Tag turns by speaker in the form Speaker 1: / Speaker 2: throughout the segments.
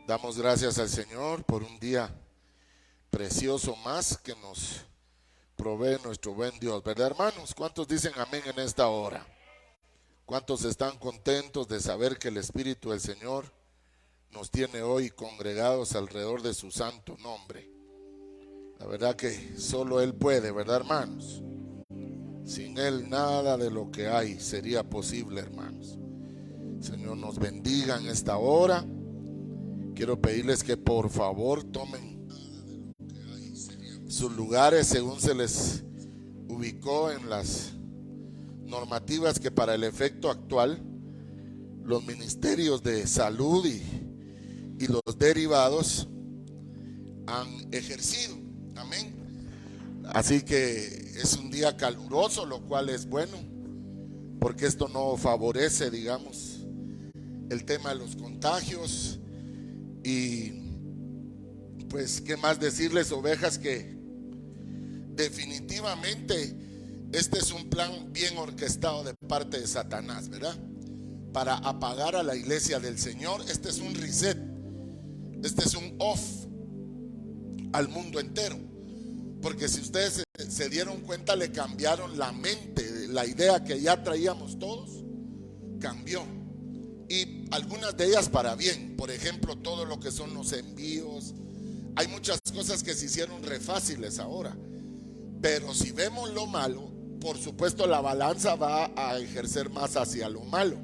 Speaker 1: Damos gracias al Señor por un día precioso más que nos provee nuestro buen Dios, ¿verdad, hermanos? ¿Cuántos dicen amén en esta hora? ¿Cuántos están contentos de saber que el Espíritu del Señor nos tiene hoy congregados alrededor de su santo nombre? La verdad que solo Él puede, ¿verdad, hermanos? Sin Él nada de lo que hay sería posible, hermanos. Señor nos bendiga en esta hora. Quiero pedirles que por favor tomen sus lugares según se les ubicó en las normativas que para el efecto actual los ministerios de salud y los derivados han ejercido. Amén. Así que es un día caluroso, lo cual es bueno, porque esto no favorece, digamos, el tema de los contagios. Y pues, ¿qué más decirles, ovejas? Que definitivamente este es un plan bien orquestado de parte de Satanás, ¿verdad? Para apagar a la iglesia del Señor. Este es un reset, este es un off al mundo entero. Porque si ustedes se dieron cuenta, le cambiaron la mente, la idea que ya traíamos todos, cambió. Y algunas de ellas para bien. Por ejemplo, todo lo que son los envíos. Hay muchas cosas que se hicieron re fáciles ahora. Pero si vemos lo malo, por supuesto la balanza va a ejercer más hacia lo malo,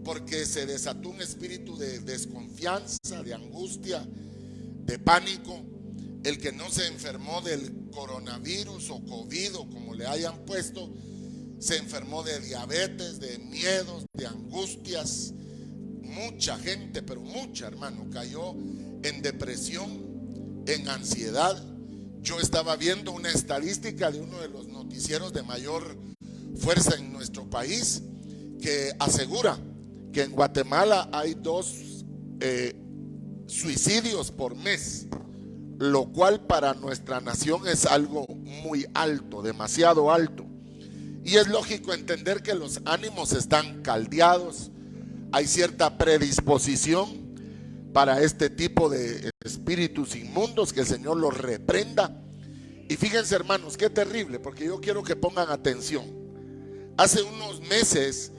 Speaker 1: porque se desató un espíritu de desconfianza, de angustia, de pánico. El que no se enfermó del coronavirus o COVID o como le hayan puesto, se enfermó de diabetes, de miedos, de angustias. Mucha gente, pero mucha, hermano, cayó en depresión, en ansiedad. Yo estaba viendo una estadística de uno de los noticieros de mayor fuerza en nuestro país, que asegura que en Guatemala hay 2 suicidios por mes, lo cual para nuestra nación es algo muy alto, demasiado alto. Y es lógico entender que los ánimos están caldeados. Hay cierta predisposición para este tipo de espíritus inmundos, que el Señor los reprenda. Y fíjense, hermanos, qué terrible, porque yo quiero que pongan atención. Hace unos meses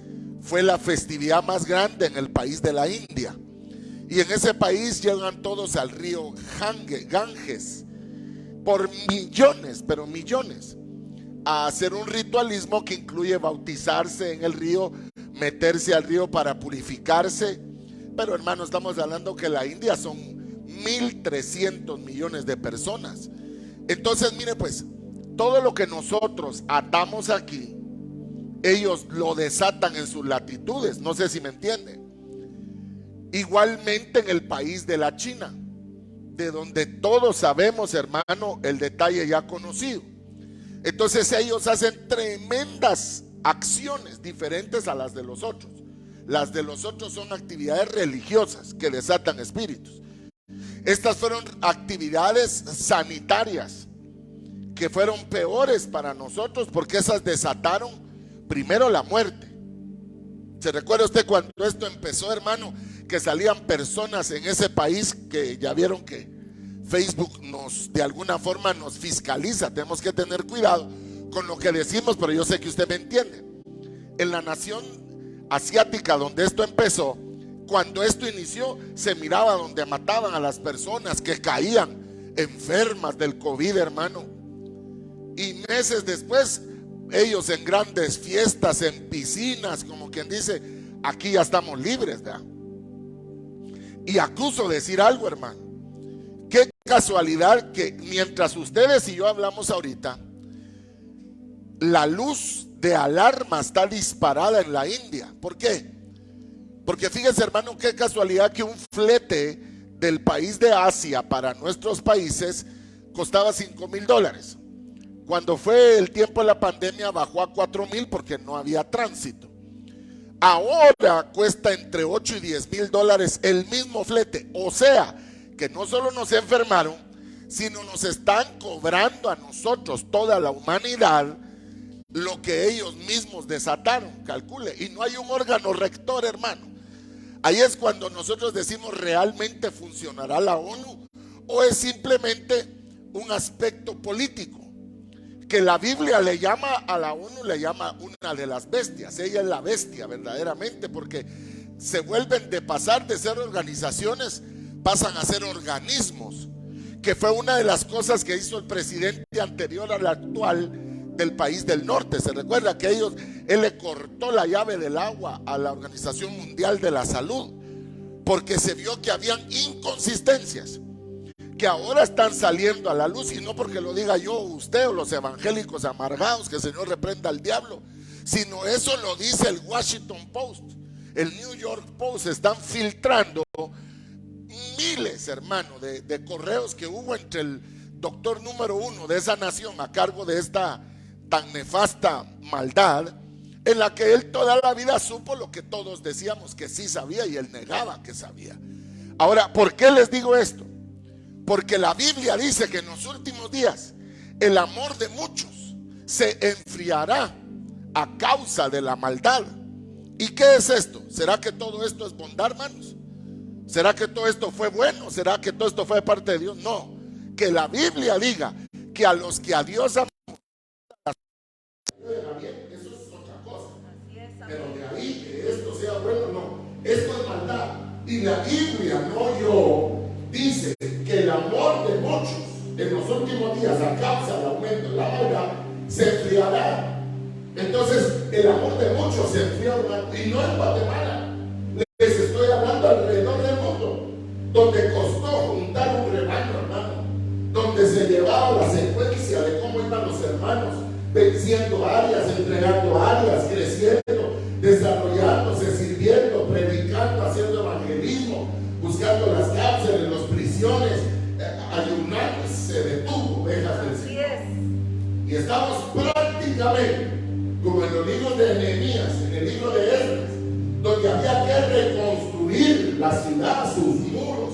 Speaker 1: fue la festividad más grande en el país de la India, y en ese país llegan todos al río Ganges por millones, pero millones, a hacer un ritualismo que incluye bautizarse en el río, meterse al río para purificarse. Pero, hermanos, estamos hablando que la India son 1.300 millones de personas. Entonces, mire, pues, todo lo que nosotros atamos aquí, ellos lo desatan en sus latitudes. No sé si me entienden. Igualmente en el país de la China, de donde todos sabemos, hermano, el detalle ya conocido. Entonces ellos hacen tremendas acciones diferentes a las de los otros. Las de los otros son actividades religiosas que desatan espíritus. Estas fueron actividades sanitarias que fueron peores para nosotros, porque esas desataron primero la muerte. ¿Se recuerda usted cuando esto empezó, hermano, que salían personas en ese país, que ya vieron que Facebook de alguna forma nos fiscaliza? Tenemos que tener cuidado con lo que decimos, pero yo sé que usted me entiende. En la nación asiática donde esto empezó, cuando esto inició, se miraba donde mataban a las personas que caían enfermas del COVID, hermano. Y meses después, ellos en grandes fiestas, en piscinas, como quien dice, aquí ya estamos libres, ¿verdad? Y acuso decir algo, hermano. Qué casualidad que mientras ustedes y yo hablamos ahorita, la luz de alarma está disparada en la India. ¿Por qué? Porque fíjense, hermano, qué casualidad que un flete del país de Asia para nuestros países costaba $5,000. Cuando fue el tiempo de la pandemia bajó a 4,000 porque no había tránsito. Ahora cuesta entre 8 y 10 mil dólares el mismo flete. O sea, que no solo nos enfermaron, sino nos están cobrando a nosotros, toda la humanidad, lo que ellos mismos desataron. Calcule. Y no hay un órgano rector, hermano. Ahí es cuando nosotros decimos, ¿realmente funcionará la ONU? ¿O es simplemente un aspecto político? Que la Biblia le llama a la ONU, le llama una de las bestias. Ella es la bestia verdaderamente, porque se vuelven de pasar de ser organizaciones, pasan a ser organismos, que fue una de las cosas que hizo el presidente anterior al actual del país del norte. Se recuerda que él le cortó la llave del agua a la Organización Mundial de la Salud, porque se vio que habían inconsistencias que ahora están saliendo a la luz, y no porque lo diga yo, usted o los evangélicos amargados, que el Señor reprenda al diablo, sino eso lo dice el Washington Post, el New York Post. Están filtrando miles, hermano, de correos que hubo entre el doctor número 1 de esa nación a cargo de esta tan nefasta maldad, en la que él toda la vida supo lo que todos decíamos que sí sabía, y él negaba que sabía. Ahora, ¿por qué les digo esto? Porque la Biblia dice que en los últimos días el amor de muchos se enfriará a causa de la maldad. ¿Y qué es esto? ¿Será que todo esto es bondad, hermanos? ¿Será que todo esto fue bueno? ¿Será que todo esto fue de parte de Dios? No. Que la Biblia diga que a los que a Dios aman, eso es otra cosa. Pero de ahí que esto sea bueno, no. Esto es maldad. Y la Biblia, no yo, dice que el amor de muchos en los últimos días, a causa del aumento de la maldad, se enfriará. Entonces el amor de muchos se enfrió, y no en Guatemala. Les estoy hablando alrededor del mundo, donde costó juntar un rebaño, hermano, donde se llevaba la secuencia de cómo iban los hermanos venciendo áreas, entregando áreas, creciendo, desarrollándose, sirviendo, predicando, haciendo evangelismo, buscando las cárceles, las prisiones, ayunando. Se detuvo, ovejas del Señor. Y estamos prácticamente como en los libros de Nehemías, en el libro de Esdras, donde había que reconstruir la ciudad, sus muros.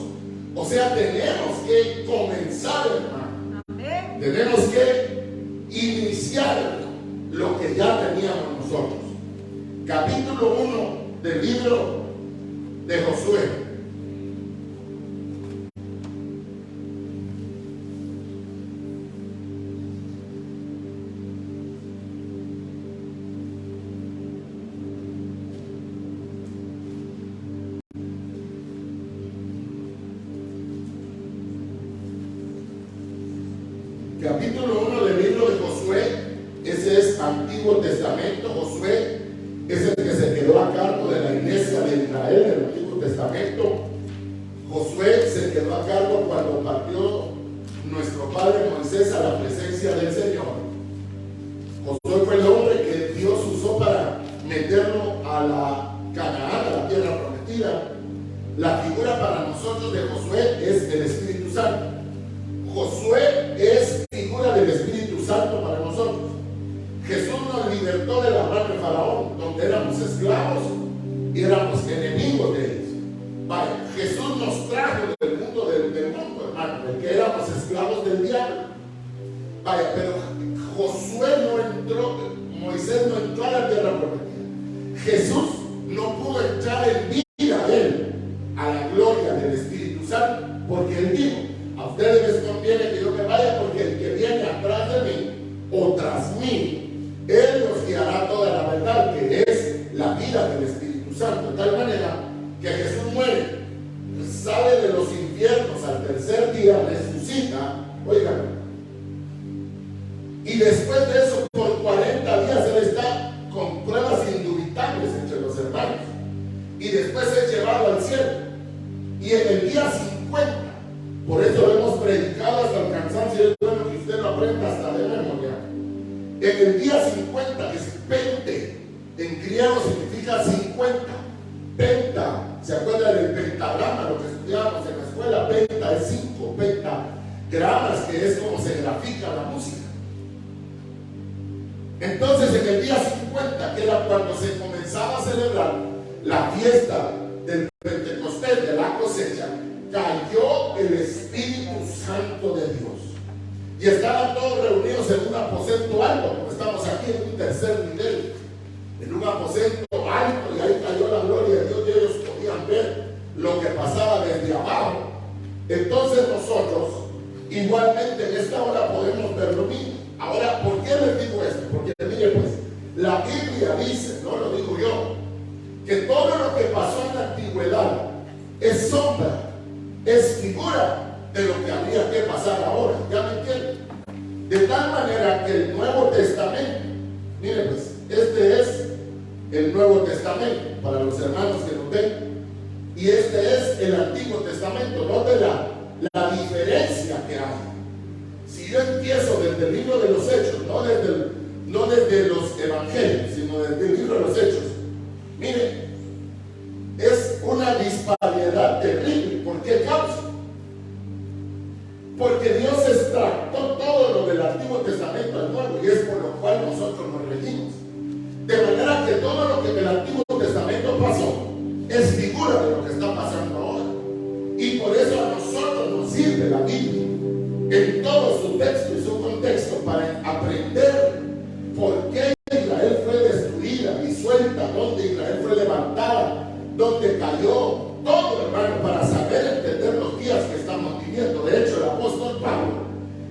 Speaker 1: O sea, tenemos que comenzar, hermano. Amén. Tenemos que iniciar lo que ya teníamos nosotros. Capítulo 1 del libro de Josué. Capítulo 1 del libro de Josué. Ese es Antiguo Testamento. Josué es el que se quedó a cargo de la iglesia de Israel en el Antiguo Testamento. Josué se quedó a cargo cuando partió nuestro padre Moisés a la presencia del Señor. Josué fue el hombre que Dios usó para meterlo a la Canaán, a la tierra prometida. La figura para nosotros de Josué es el Espíritu Santo. Josué es figura del Espíritu Santo para nosotros. Jesús nos libertó de la mano de Faraón, donde éramos esclavos y éramos enemigos de ellos. Vaya, Jesús nos trajo del mundo, hermano, del que éramos esclavos del diablo. Vaya, pero Josué no entró, Moisés no entró a la tierra prometida. Jesús no pudo entrar en vida de él, a la gloria del Espíritu Santo, porque él dijo: a ustedes les conviene que yo me vaya, porque el que viene atrás de mí o tras mí, él nos guiará toda la verdad, que es la vida del Espíritu Santo. De tal manera que Jesús muere, sale de los infiernos al tercer día, resucita, oigan, y después de eso por 40 días él está con pruebas indubitables entre los hermanos, y después es llevado al cielo. Y en el día 50, por eso lo hemos predicado hasta el cansancio, es bueno que usted lo aprenda hasta de memoria. En el día 50, que es pente, en griego significa 50. Penta, ¿se acuerda del pentagrama? Lo que estudiábamos en la escuela. Penta es 5, pentagramas, que es como se grafica la música. Entonces, en el día 50, que era cuando se comenzaba a celebrar la fiesta del Pentecostés, de la cosecha, cayó el Espíritu Santo de Dios. Y estaban todos reunidos en un aposento alto, como estamos aquí en un tercer nivel, en un aposento alto, y ahí cayó la gloria de Dios, y ellos podían ver Entonces nosotros igualmente en esta hora podemos ver lo mismo. Ahora, ¿por qué les digo esto? Porque mire pues, la Biblia dice, no lo digo yo, que todo lo que pasó en la antigüedad es sombra, es figura de lo que habría que pasar ahora. ¿Ya me entienden? De tal manera que el Nuevo Testamento, mire pues, este es el Nuevo Testamento para los hermanos que nos ven, y este es el Antiguo Testamento. Note la diferencia que hay. Si yo empiezo desde el libro de los Hechos, no desde los Evangelios, sino desde el libro de los Hechos, mire, es una disparidad terrible. ¿Por qué causa? Porque Dios extractó todo lo del Antiguo Testamento al Nuevo, y es por lo cual nosotros nos regimos. De manera que todo lo que en el Antiguo Testamento pasó es figura de lo que está pasando ahora. Y por eso a nosotros nos sirve la Biblia en todo su texto y su contexto para aprender por qué Israel fue destruida, disuelta, dónde Israel fue levantada, dónde cayó, todo, hermano, para saber entender los días que estamos viviendo. De hecho, el apóstol Pablo,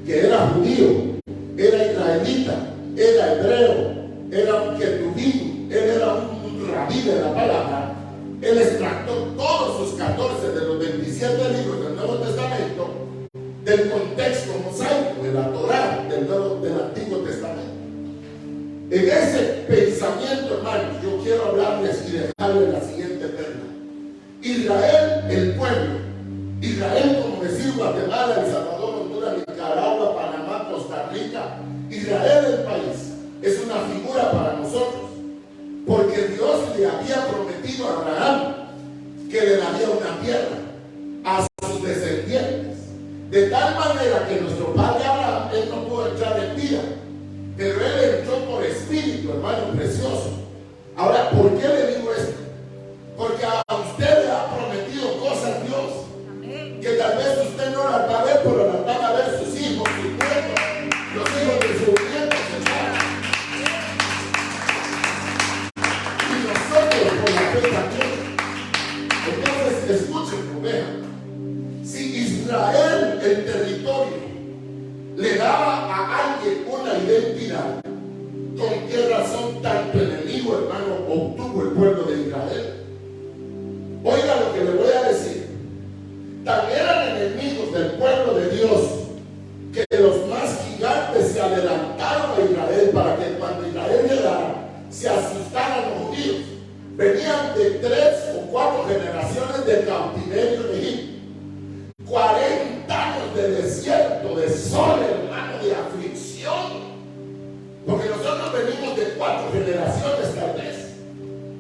Speaker 1: que era judío, era israelita, era hebreo, era un ketubín, él era un rabí de la palabra, él extractó todos sus 14 de los 27 libros del Nuevo Testamento del contexto mosaico de la Torá del Antiguo Testamento. En ese pensamiento, hermanos, yo quiero hablarles y dejarles la siguiente perla. Israel, el pueblo, Israel, como decir Guatemala, El Salvador, Honduras, Nicaragua, Panamá, Costa Rica, Israel, el país, es una figura para nosotros, porque Dios le había prometido a Abraham que le daría una tierra a sus descendientes, de tal manera que nuestro padre Abraham, él no pudo entrar en vida, pero él entró por espíritu, hermano precioso. Ahora, ¿por qué le digo esto? Porque a usted le ha prometido cosas Dios, que tal vez usted no las va a ver, pero las van a ver sus hijos, sus nietos, los hijos de sus nietos, hermano. Y nosotros por la fe también. Entonces, escúchenlo, vean. Si Israel, el territorio, le daba a alguien una identidad, ¿con qué razón tanto enemigo, hermano, obtuvo el pueblo de Israel? Oiga lo que le voy a decir. Tan eran enemigos del pueblo de Dios que los más gigantes se adelantaron a Israel para que cuando Israel llegara se asustaran los judíos. Venían de 3 o 4 generaciones de cautiverio en Egipto, 40 años de desierto, de sol, hermano, de aflicción. Porque nosotros venimos de 4 generaciones tal vez,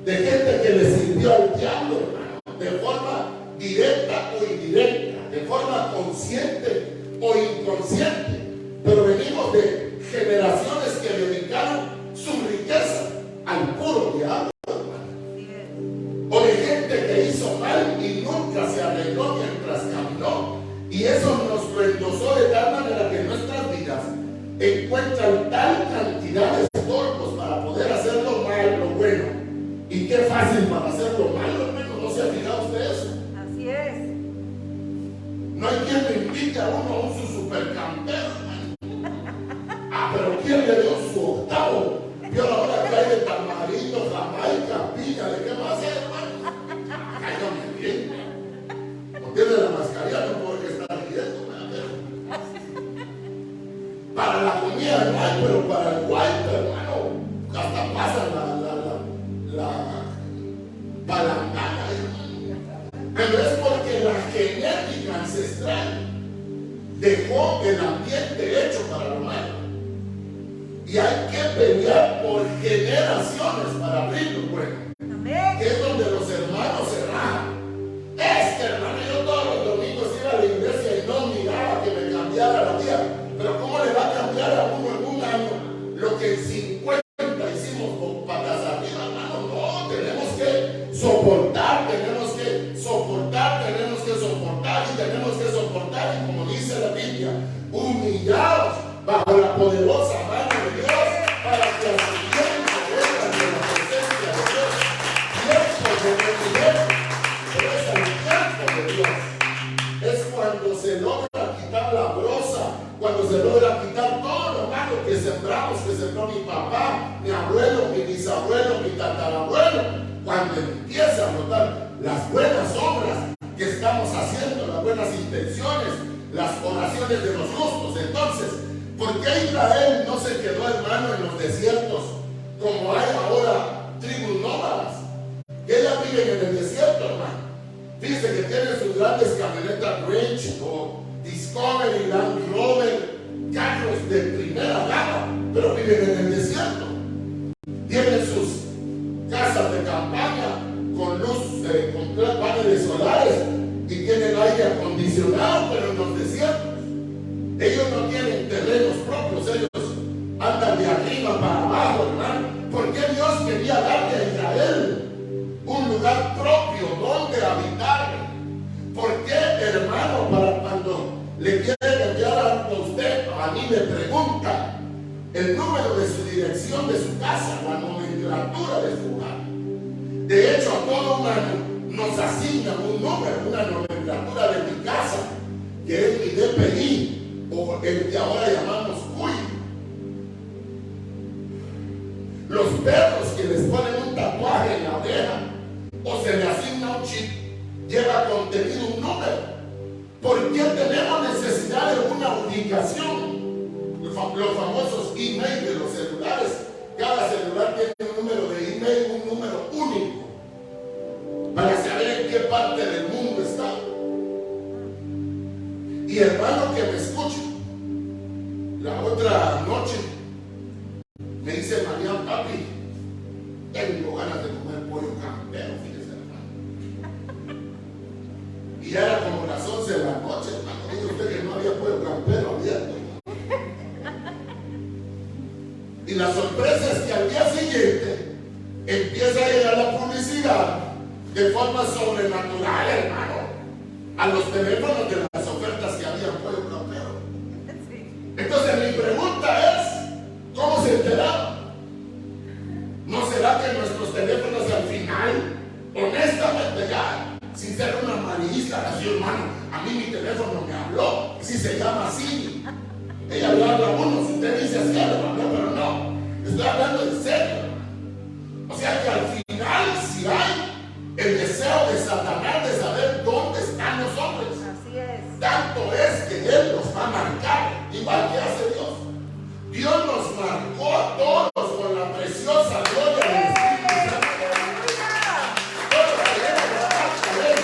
Speaker 1: de gente que le sirvió al diablo, hermano, de forma directa o indirecta, de forma consciente o inconsciente. Pero venimos de generaciones que dedicaron su riqueza al puro diablo, hermano. O de gente que hizo mal y nunca se arregló mientras caminó. Y eso nos lo endosó de tal manera que nuestras vidas encuentran tal cantidad de estorbos para poder hacer lo malo, lo bueno. Y qué fácil para hacer lo malo, hermano. ¿No se ha fijado usted eso?
Speaker 2: Así es.
Speaker 1: No hay quien le invite a uno a un supercampero, hermano. Pero ¿quién le dio su octavo? Vio la hora que hay de tamarindo, jamaica, piña, ¿de qué más hacer, hermano? Cállame bien. No tiene la mascarilla, no puede estar riendo, ¿verdad? Para la comida no hay, pero para el guayto, hermano, hasta pasan la palangana, hermano. Pero es porque la genética ancestral dejó el ambiente hecho para lo malo. Y hay que pelear por generaciones para abrirlo, bueno. Que es donde los hermanos se rajan. Hermano, yo todos los domingos iba a la iglesia y no miraba que me cambiara la vida. Pero ¿cómo le va a cambiar a uno en un año lo que en 50 hicimos con patas arriba, hermano? No, tenemos que soportar, y tenemos que soportar. Y como dice la Biblia, humillados bajo la poderosa mano de Dios para que al siguiente vengan de la presencia de Dios. Tiempo de rendimiento, pero es el tiempo de Dios. Es cuando se logra quitar la brosa, cuando se logra quitar todo lo malo que sembramos, que sembró mi papá, mi abuelo, mi bisabuelo, mi tatarabuelo, cuando empieza a notar las buenas obras que estamos haciendo, las buenas intenciones, las oraciones de los justos, entonces, ¿por qué Israel no se quedó, hermano, en los desiertos como hay ahora tribus nómadas? Que ellas viven en el desierto, hermano. Dice que tienen sus grandes camionetas Range o Discovery, Land Rover, carros de primera gama, pero viven en el desierto. Tienen sus casas de campaña con luz, con paneles solares y tienen aire acondicionado, pero en los desiertos. Ellos no tienen terrenos propios, ellos andan de arriba para abajo, hermano. ¿Por qué Dios quería darle a Israel un lugar propio donde habitar? ¿Por qué, hermano, para cuando le quieren enviar a usted, a mí me pregunta el número de su dirección de su casa, la nomenclatura de su hogar? De hecho, a todo humano nos asignan un número, una nomenclatura de mi casa, que es mi DPI, o el que ahora llamamos CUI. Los perros que les ponen un tatuaje en la oreja o se le asigna un chip, lleva contenido un número. ¿Por qué tenemos necesidad de una ubicación? Los famosos email de los celulares, cada celular tiene un número de email, un número único, para saber en qué parte del mundo está. Y hermano que me escuche, la otra noche me dice María, papi, tengo ganas de comer pollo campero, fíjese, hermano. Y ya era como las 11 de la noche, hermano. Dice usted que no había pollo campero abierto. Y la sorpresa es que al día siguiente empieza a llegar la publicidad de forma sobrenatural, hermano, a los teléfonos de las ofertas que había pollo campero. Entonces mi pregunta es, ¿cómo se enteraron? ¿No será que nuestros teléfonos al final, honestamente ya, sin ser una amarillista, así, hermano, a mí mi teléfono me habló, si se llama así, ella le habla a uno, si usted dice así, le habló, pero no, estoy hablando en serio, hermano. O sea que al final, si hay el deseo de Satanás de saber dónde están los hombres, así es. Tanto es que Él los va a marcar, igual que hace Dios. Dios nos marcó a todos con la preciosa gloria del Espíritu Santo. Todos tenemos la marca de Él.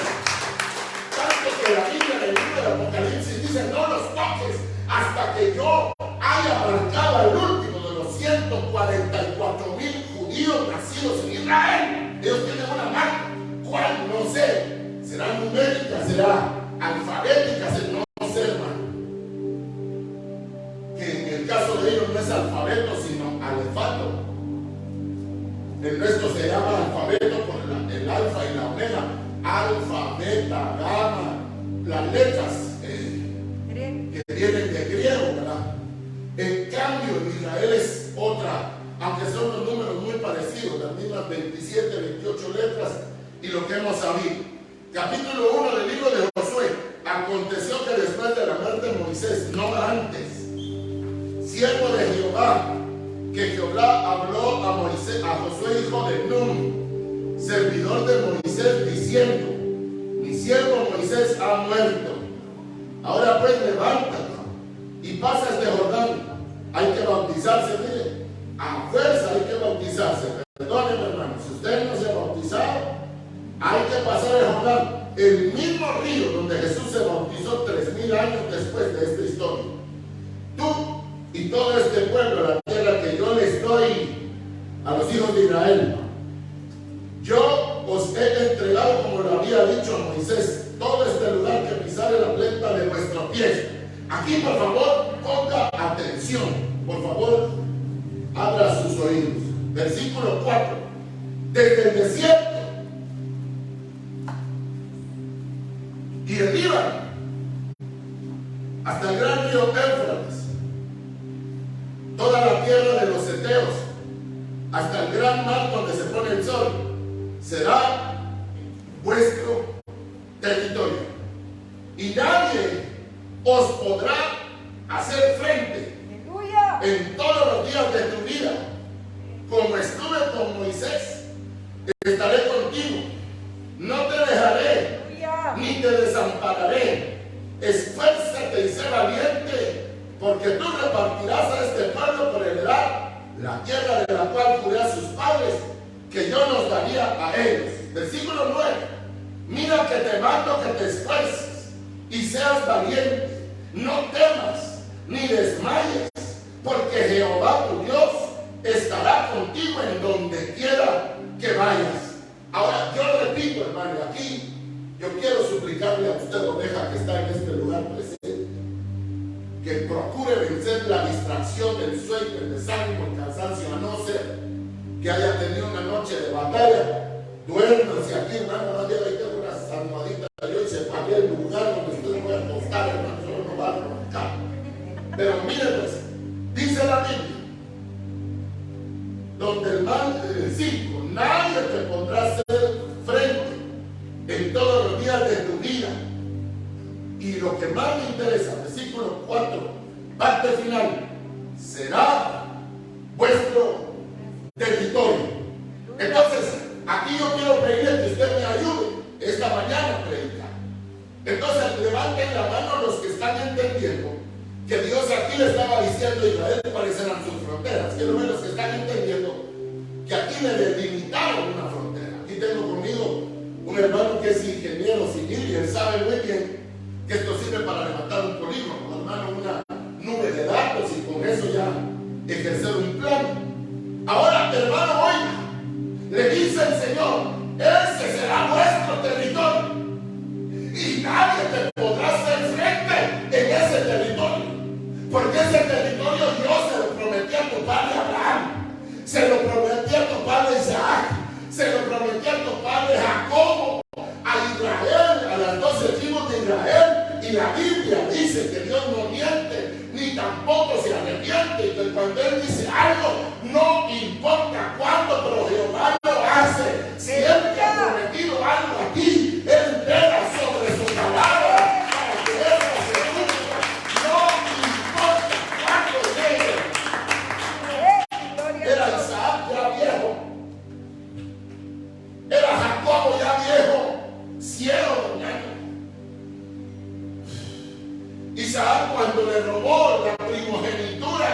Speaker 1: Tanto que la Biblia en el libro de Apocalipsis dice, no los toques hasta que yo haya marcado al último de los 144,000 judíos nacidos en Israel. Ellos tienen una marca. ¿Cuál? No sé. ¿Será numérica? ¿Será alfabética? No sé, hermano. Que en el caso de ellos no es alfabeto, sino alefato. El nuestro se llama alfabeto por el alfa y la omega. Alfa, beta, gamma, las letras que vienen de griego, ¿verdad? En cambio, en Israel es otra, aunque son los números muy parecidos, las mismas 27, 28 letras y lo que hemos sabido. Capítulo 1 del libro de Josué. Aconteció que después de la muerte de Moisés, no antes, siervo de Jehová, que Jehová habló a Moisés, a Josué hijo de Nun, servidor de Moisés, diciendo, mi siervo Moisés ha muerto. Ahora pues levántate y pasa este Jordán. Hay que bautizarse, mire, a fuerza hay que bautizarse. Perdónenme, hermano, si usted no se ha bautizado, hay que pasar el Jordán, el mismo río donde Jesús se bautizó 3,000 años después de esta historia. Tú y todo este pueblo, la tierra que yo les doy a los hijos de Israel, yo os he entregado, como lo había dicho a Moisés, todo este lugar que pisare la planta de vuestros pies. Aquí, por favor, ponga atención. Por favor, abra sus oídos. Versículo 4. Desde el desierto y el Líbano hasta el gran río Éufrates, toda la tierra de los heteos, hasta el gran mar donde se pone el sol, será vuestro territorio. Y nadie os podrá hacer frente en todos los días de tu vida. Como estuve con Moisés, estaré contigo. No te dejaré ni te desampararé. Esfuérzate y sé valiente, porque tú repartirás a este pueblo por heredad la tierra de la cual juré a sus padres que yo nos daría a ellos. Versículo 9. Mira que te mando que te esfuerces y seas valiente. No temas ni desmayes, porque Jehová tu Dios estará contigo en donde quiera que vayas. Ahora yo repito, hermano, aquí yo quiero suplicarle a usted, oveja, que está en este lugar presente, que procure vencer la distracción del sueño, el desánimo, el cansancio, a no ser que haya tenido una noche de batalla. Duérmase aquí, hermano, no lleve ahí unas almohaditas. Yo hice cualquier lugar donde usted pueda acostar, hermano, solo no va a roncar. Pero miren, pues, dice la Biblia, donde el mal, el 5, nadie te podrá hacer frente en todos los días de tu vida. Y lo que más me interesa, versículo 4, parte final, será vuestro territorio. Entonces, aquí yo quiero pedirle que usted me ayude esta mañana a predicar. Entonces, levanten la mano los que están entendiendo que Dios aquí le estaba diciendo a Israel cuáles eran sus fronteras. Quiero ver los que están entendiendo que aquí le delimitaron una frontera. Aquí tengo conmigo un hermano que es ingeniero civil y él sabe muy bien que esto sirve para levantar un polígono, hermano, una nube de datos y con eso ya ejercer un plan. Ahora, hermano, oiga, le dice el Señor, ese será vuestro territorio y nadie te podrá hacer frente en ese territorio, porque ese territorio Dios se lo prometió a tu padre Abraham, se lo prometió a tu padre Isaac, se lo prometió a tu padre Jacobo, a Israel, a las 12 tribus de Israel. Y la Biblia dice que Dios no miente, ni tampoco se arrepiente, y que cuando Él dice algo, no importa cuándo, pero Jehová lo hace. Si Él te ha prometido algo aquí, Él vela sobre su palabra para que eso se cumpla. No importa cuándo llegue. Era Isaac ya viejo, era Jacobo ya viejo, ciego, doñaño. Isaac, cuando le robó la primogenitura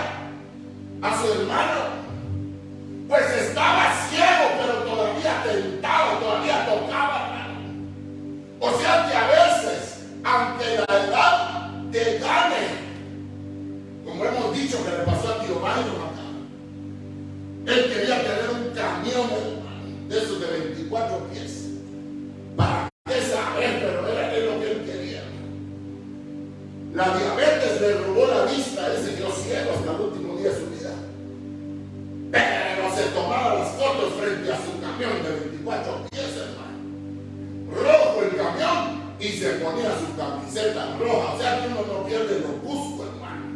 Speaker 1: a su hermano, pues estaba ciego, pero todavía tentaba, todavía tocaba, hermano. O sea que a veces, aunque la edad te gane, como hemos dicho que le pasó a tío Mario acá, él quería tener un camión, hermano, de esos de 24 pies, para qué saber, pero era lo que él quería. La diabetes le robó la vista, él se quedó ciego hasta el último día de su vida. Pero se tomaba las fotos frente a su camión de 24 pies, hermano. Rojo el camión y se ponía su camiseta roja. O sea que uno no pierde lo busco, hermano.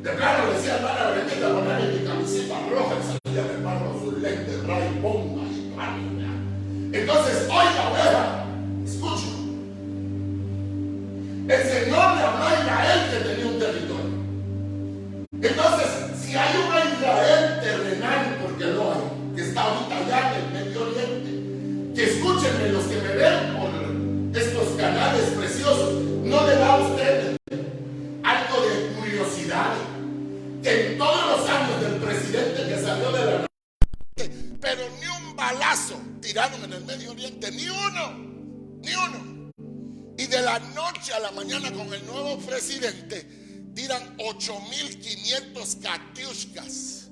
Speaker 1: De plano le decía, hermana, venite a ponerle mi camiseta roja y salía el hermano sus lentes Ray Bomba y plano. Entonces, oiga, oveja, escucha. El Señor le habló a Israel que tenía un territorio. Entonces, si hay un Israel terrenal, porque lo hay, que está ahorita allá en el Medio Oriente, que escúchenme los que me ven por estos canales preciosos, no le da a usted algo de curiosidad que en todos los años del presidente que salió de la pero ni un balazo tiraron en el Medio Oriente, ni uno, ni uno. Y de la noche a la mañana con el nuevo presidente tiran 8.500 Katyushkas.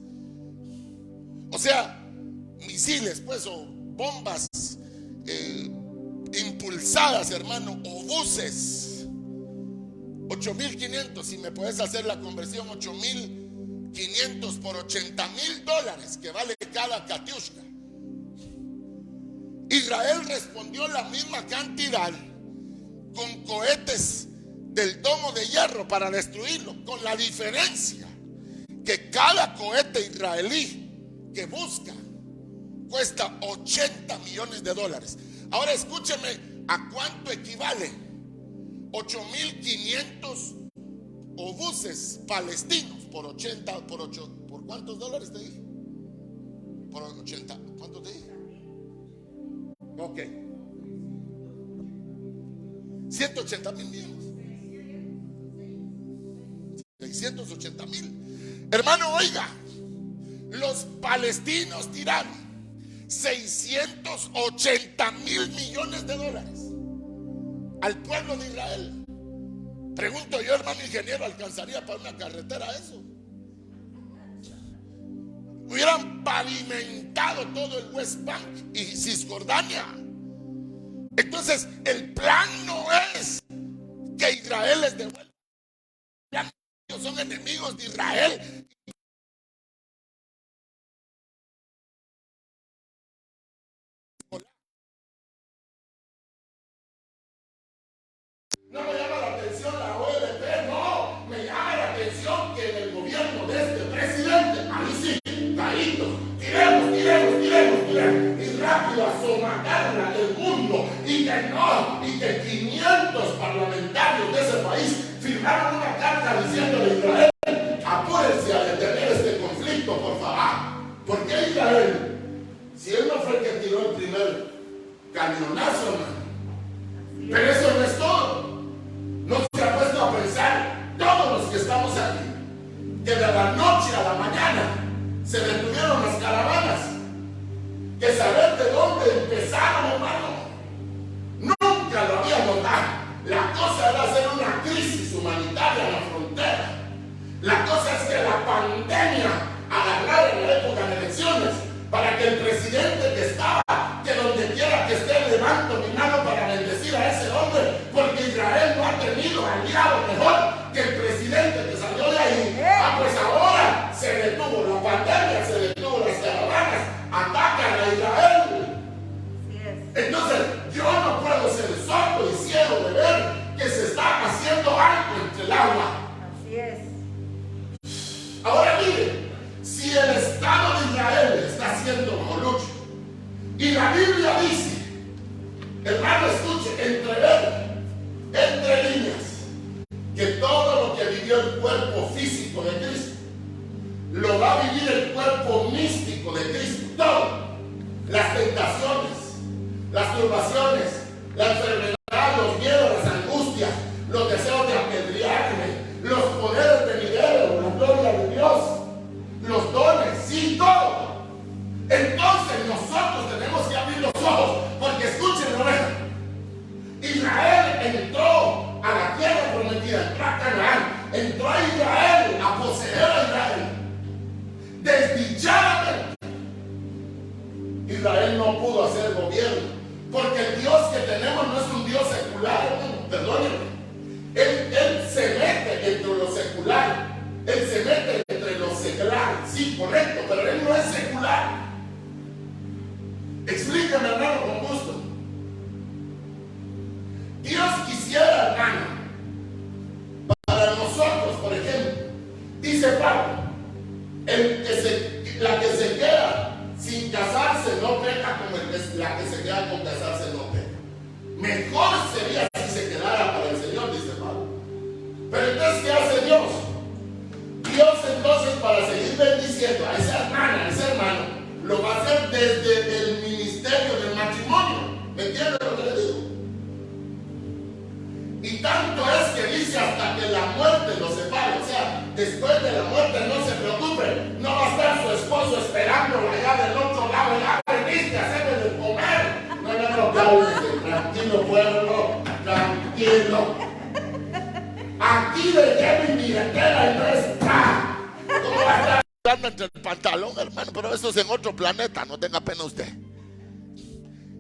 Speaker 1: O sea, misiles, pues, o bombas impulsadas, hermano, o buses. 8.500, si me puedes hacer la conversión, 8.500 por $80,000 que vale cada Katyushka. Israel respondió la misma cantidad con cohetes del domo de hierro para destruirlo, con la diferencia que cada cohete israelí que busca cuesta $80 millones. Ahora escúcheme, ¿a cuánto equivale 8.500 obuses palestinos por 80, ¿por cuántos dólares te dije? Por 80, ¿cuánto te dije? Ok, 180.000 millones, 680.000. Hermano, oiga, los palestinos tiraron 680.000 millones de dólares al pueblo de Israel. Pregunto yo, hermano ingeniero, ¿alcanzaría para una carretera eso? Hubieran pavimentado todo el West Bank y Cisjordania. Entonces el plan no es que Israel les devuelva. Ellos son enemigos de Israel. No me llama la atención la OLP, no, me llama la atención que en el gobierno de este presidente, ahí sí, caído, tiremos, y rápido a somatarla el mundo, y que 500 parlamentarios de ese país firmaron una carta diciendo a Israel: apúrense a detener este conflicto, por favor. ¿Por qué Israel? Si él no fue el que tiró el primer cañonazo, hermano. Pero eso no es todo. No se ha puesto a pensar, todos los que estamos aquí, que de la noche a la mañana se detuvieron las caravanas, que saber de dónde empezaron, hermano, nunca lo había notado. La cosa era hacer una crisis humanitaria en la frontera. La cosa es que la pandemia agarrara en la época de elecciones para que el presidente que estaba, que donde quiera que esté, levanto mi mano para bendecir a ese hombre, porque Israel no ha tenido aliado mejor que el presidente que salió de ahí. Pues ahora se detuvo la pandemia, se detuvo las caravanas, atacan a Israel. Entonces yo no puedo ser sordo y ciego de ver que se está haciendo algo entre el agua.
Speaker 2: Así es.
Speaker 1: Ahora miren, si el Estado de Israel está haciendo molucho, y la Biblia dice, hermano, escuche, entre líneas, que todo lo que vivió el cuerpo físico de Cristo, lo va a vivir el cuerpo místico de Cristo. Todo, las tentaciones, las turbaciones, la enfermedad, los miedos, las angustias, los deseos de apedrearme, los poderes venideros, la gloria de Dios, los dones, sí, todo. Entonces nosotros tenemos que abrir los ojos, porque escúchenlo, Israel entró a la tierra prometida, entró a Canaán, entró a Israel, a poseer a Israel. Desdichadamente, Israel no pudo hacer gobierno, porque el Dios que tenemos no es un Dios secular, hermano, perdónenme. Él se mete entre lo secular, Él se mete entre lo secular, sí, correcto, pero Él no es secular. Explícame, hermano, con gusto. Dios quisiera, hermano, para nosotros, por ejemplo, dice Pablo, la que se queda sin casarse no peca como la que se queda con casarse no peca. Mejor sería si se quedara para el Señor, dice Pablo. Pero entonces, ¿qué hace Dios? Dios entonces, para seguir bendiciendo a esa hermana, a ese hermano, lo va a hacer desde el ministerio del matrimonio. ¿Me entienden lo que le digo? Y tanto es que dice hasta que la muerte los separe. O sea, después de la muerte, no se preocupe, no va a estar su esposo esperándolo allá del otro lado. Ya veniste a hacerme de comer. No, cálmese, tranquilo pueblo, tranquilo. Aquí dejé mi billetera y no está. ¿Cómo va a estar dando entre el pantalón, hermano? Pero eso es en otro planeta, no tenga pena usted.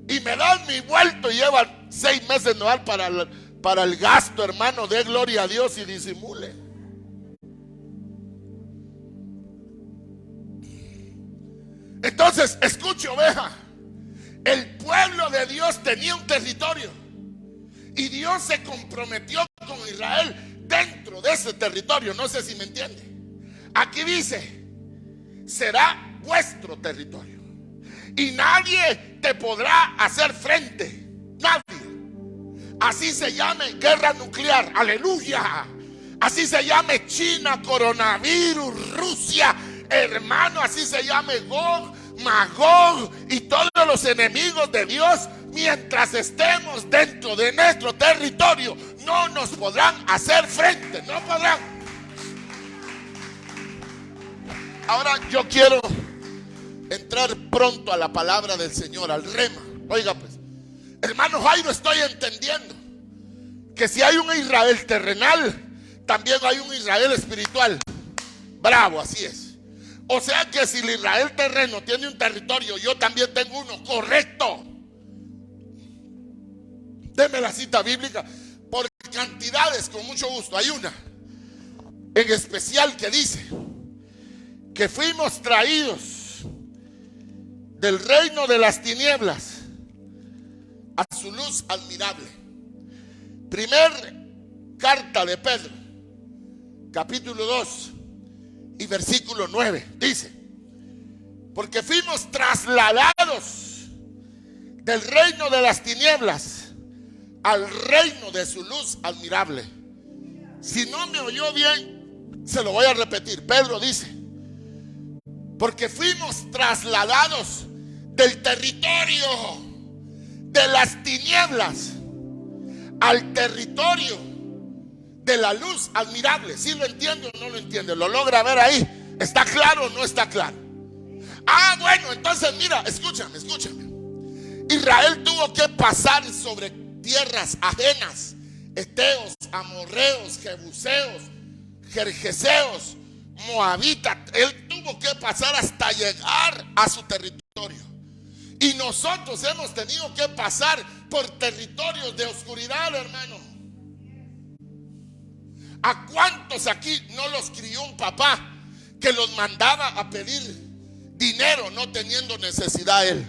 Speaker 1: Y me dan mi vuelto y llevan 6 meses no dar para el gasto, hermano. Dé gloria a Dios y disimule. Entonces, escuche, oveja. El pueblo de Dios tenía un territorio y Dios se comprometió con Israel dentro de ese territorio. No sé si me entiende. Aquí dice: será vuestro territorio y nadie te podrá hacer frente. Nadie. así se llame guerra nuclear, aleluya, así se llame China, coronavirus, Rusia, hermano, así se llame Gog, Magog y todos los enemigos de Dios, mientras estemos dentro de nuestro territorio, no nos podrán hacer frente, no podrán. Ahora yo quiero entrar pronto a la palabra del Señor, al rema. Oiga pues, hermano Jairo, estoy entendiendo que si hay un Israel terrenal, también hay un Israel espiritual. Bravo, así es. O sea que si el Israel terreno tiene un territorio, yo también tengo uno, correcto. Deme la cita bíblica por cantidades, con mucho gusto. Hay una en especial que dice que fuimos traídos del reino de las tinieblas a su luz admirable. Primer carta de Pedro, capítulo 2 y versículo 9, dice: porque fuimos trasladados del reino de las tinieblas al reino de su luz admirable. Si no me oyó bien, se lo voy a repetir. Pedro dice: porque fuimos trasladados del territorio de las tinieblas al territorio de la luz admirable. ¿Sí lo entiende o no lo entiende? ¿Lo logra ver ahí? ¿Está claro o no está claro? Ah, bueno, entonces mira, escúchame. Israel tuvo que pasar sobre tierras ajenas: heteos, amorreos, jebuseos, gergeseos, moabitas. Él tuvo que pasar hasta llegar a su territorio. Y nosotros hemos tenido que pasar por territorios de oscuridad, hermano. ¿A cuántos aquí no los crió un papá que los mandaba a pedir dinero no teniendo necesidad él?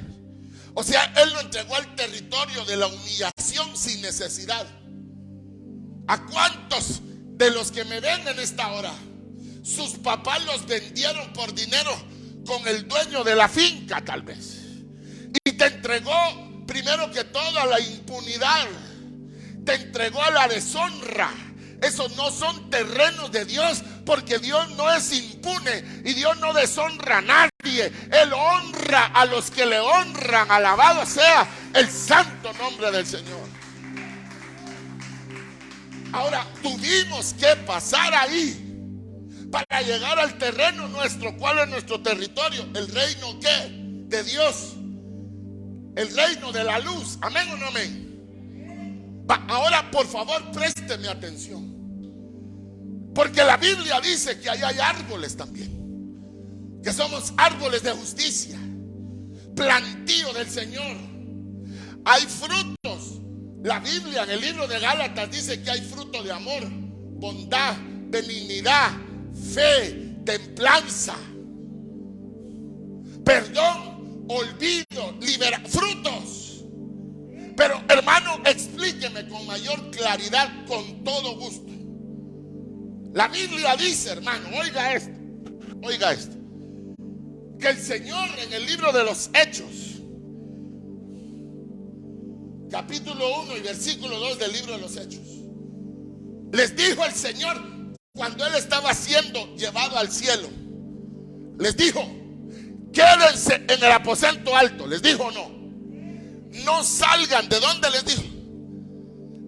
Speaker 1: O sea, él lo entregó al territorio de la humillación sin necesidad. ¿A cuántos de los que me ven en esta hora, sus papás los vendieron por dinero con el dueño de la finca tal vez? Y te entregó primero que todo a la impunidad, te entregó a la deshonra. Esos no son terrenos de Dios, porque Dios no es impune y Dios no deshonra a nadie. Él honra a los que le honran. Alabado sea el santo nombre del Señor. Ahora, tuvimos que pasar ahí para llegar al terreno nuestro. ¿Cuál es nuestro territorio? ¿El reino qué? De Dios. El reino de la luz. ¿Amén o no amén? Ahora, por favor, présteme atención, porque la Biblia dice que ahí hay árboles también, que somos árboles de justicia, plantío del Señor. Hay frutos. La Biblia en el libro de Gálatas dice que hay fruto de amor, bondad, benignidad, fe, templanza, perdón, olvido, frutos. Pero hermano, explíqueme con mayor claridad, con todo gusto. La Biblia dice, hermano, oiga esto, que el Señor en el libro de los Hechos, capítulo 1 y versículo 2 del libro de los Hechos, les dijo el Señor cuando Él estaba siendo llevado al cielo, les dijo: quédense en el aposento alto. Les dijo: no salgan. ¿De dónde les dijo?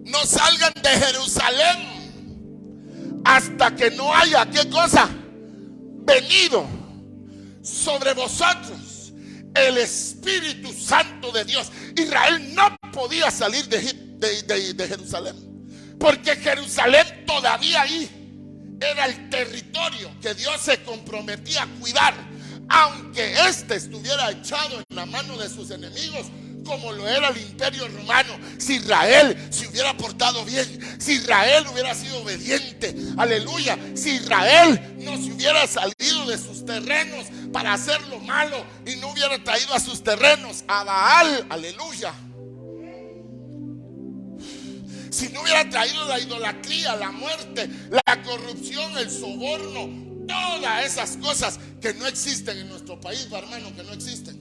Speaker 1: No salgan de Jerusalén hasta que no haya, ¿qué cosa? Venido sobre vosotros el Espíritu Santo de Dios. Israel no podía salir de Jerusalén, porque Jerusalén todavía ahí era el territorio que Dios se comprometía a cuidar, aunque éste estuviera echado en la mano de sus enemigos, como lo era el imperio romano. Si Israel se hubiera portado bien, si Israel hubiera sido obediente, aleluya, si Israel no se hubiera salido de sus terrenos para hacer lo malo y no hubiera traído a sus terrenos a Baal, aleluya, si no hubiera traído la idolatría, la muerte, la corrupción, el soborno, todas esas cosas que no existen en nuestro país, hermano, que no existen.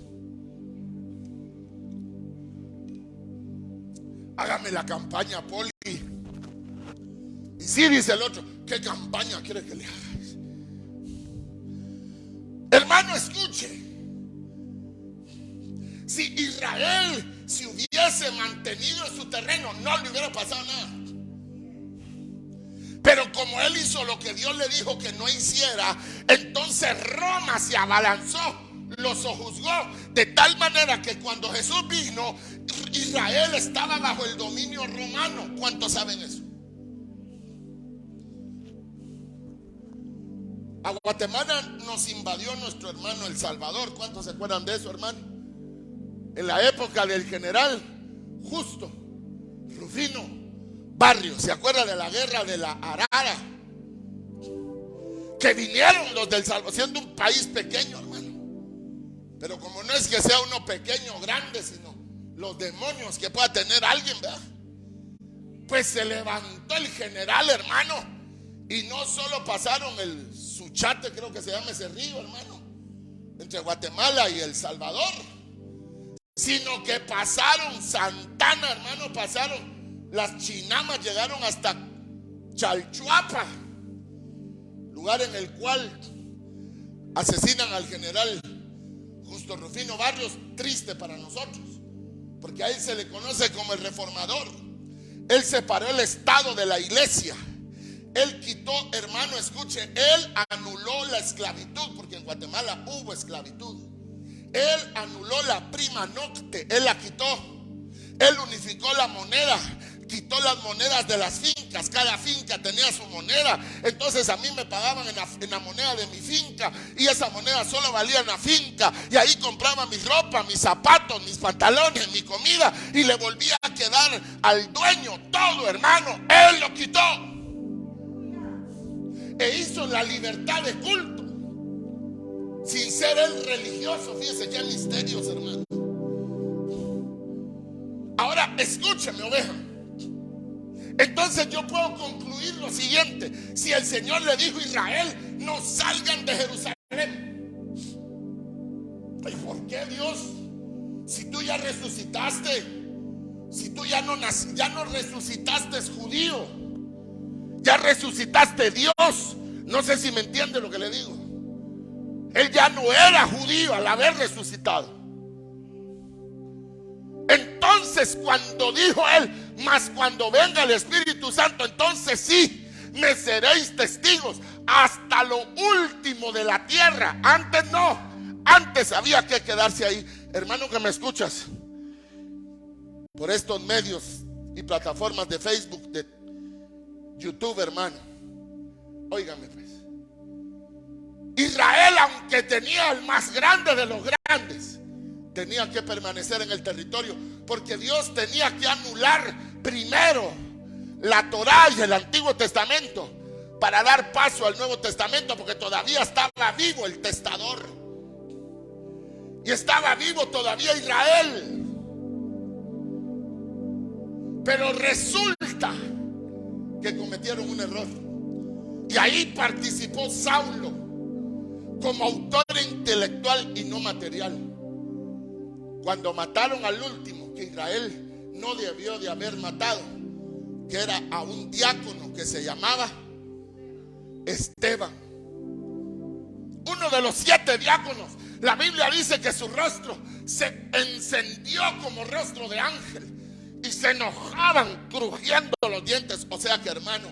Speaker 1: hágame la campaña, Poli. Y sí, dice el otro, ¿qué campaña quiere que le hagas? Hermano, escuche. Si Israel se hubiese mantenido en su terreno, no le hubiera pasado nada. Pero como él hizo lo que Dios le dijo que no hiciera, entonces Roma se abalanzó, los sojuzgó, de tal manera que cuando Jesús vino, Israel estaba bajo el dominio romano. ¿Cuántos saben eso? A Guatemala nos invadió nuestro hermano El Salvador. ¿Cuántos se acuerdan de eso, hermano? En la época del general Justo Rufino Barrios. ¿Se acuerda de la guerra de la Arara? Que vinieron los del Salvador, siendo un país pequeño, hermano. Pero como no es que sea uno pequeño o grande, sino los demonios que pueda tener alguien, ¿verdad? Pues se levantó el general, hermano, y no solo pasaron el Suchate, creo que se llama ese río, hermano, entre Guatemala y El Salvador, sino que pasaron Santana, hermano, pasaron las Chinamas, llegaron hasta Chalchuapa, lugar en el cual asesinan al general Justo Rufino Barrios. Triste para nosotros, porque a él se le conoce como el reformador. Él separó el Estado de la iglesia. Él quitó, hermano, escuche, él anuló la esclavitud, porque en Guatemala hubo esclavitud. Él anuló la prima nocte, él la quitó. Él unificó la moneda, quitó las monedas de las fincas. Cada finca tenía su moneda. Entonces a mí me pagaban en la moneda de mi finca, y esa moneda solo valía en la finca. Y ahí compraba mi ropa, mis zapatos, mis pantalones, mi comida, y le volvía a quedar al dueño todo, hermano. Él lo quitó e hizo la libertad de culto, sin ser él religioso. Fíjese qué misterios, hermano. Ahora escúcheme, oveja. Entonces yo puedo concluir lo siguiente: si el Señor le dijo a Israel, no salgan de Jerusalén, ¿y por qué, Dios? Si tú ya resucitaste, si tú ya no resucitaste judío, ya resucitaste Dios. No sé si me entiende lo que le digo. Él ya no era judío al haber resucitado. Entonces cuando dijo él, mas cuando venga el Espíritu Santo, entonces sí, me seréis testigos hasta lo último de la tierra. Antes no, antes había que quedarse ahí. Hermano que me escuchas, por estos medios y plataformas de Facebook, de YouTube, hermano, óigame pues. Israel, aunque tenía el más grande de los grandes, tenía que permanecer en el territorio, porque Dios tenía que anular primero la Torá y el Antiguo Testamento para dar paso al Nuevo Testamento, porque todavía estaba vivo el testador y estaba vivo todavía Israel. Pero resulta que cometieron un error, y ahí participó Saulo como autor intelectual y no material. Cuando mataron al último, que Israel no debió de haber matado, que era a un diácono que se llamaba Esteban, uno de los 7 diáconos. La Biblia dice que su rostro se encendió como rostro de ángel y se enojaban crujiendo los dientes. O sea que, hermano,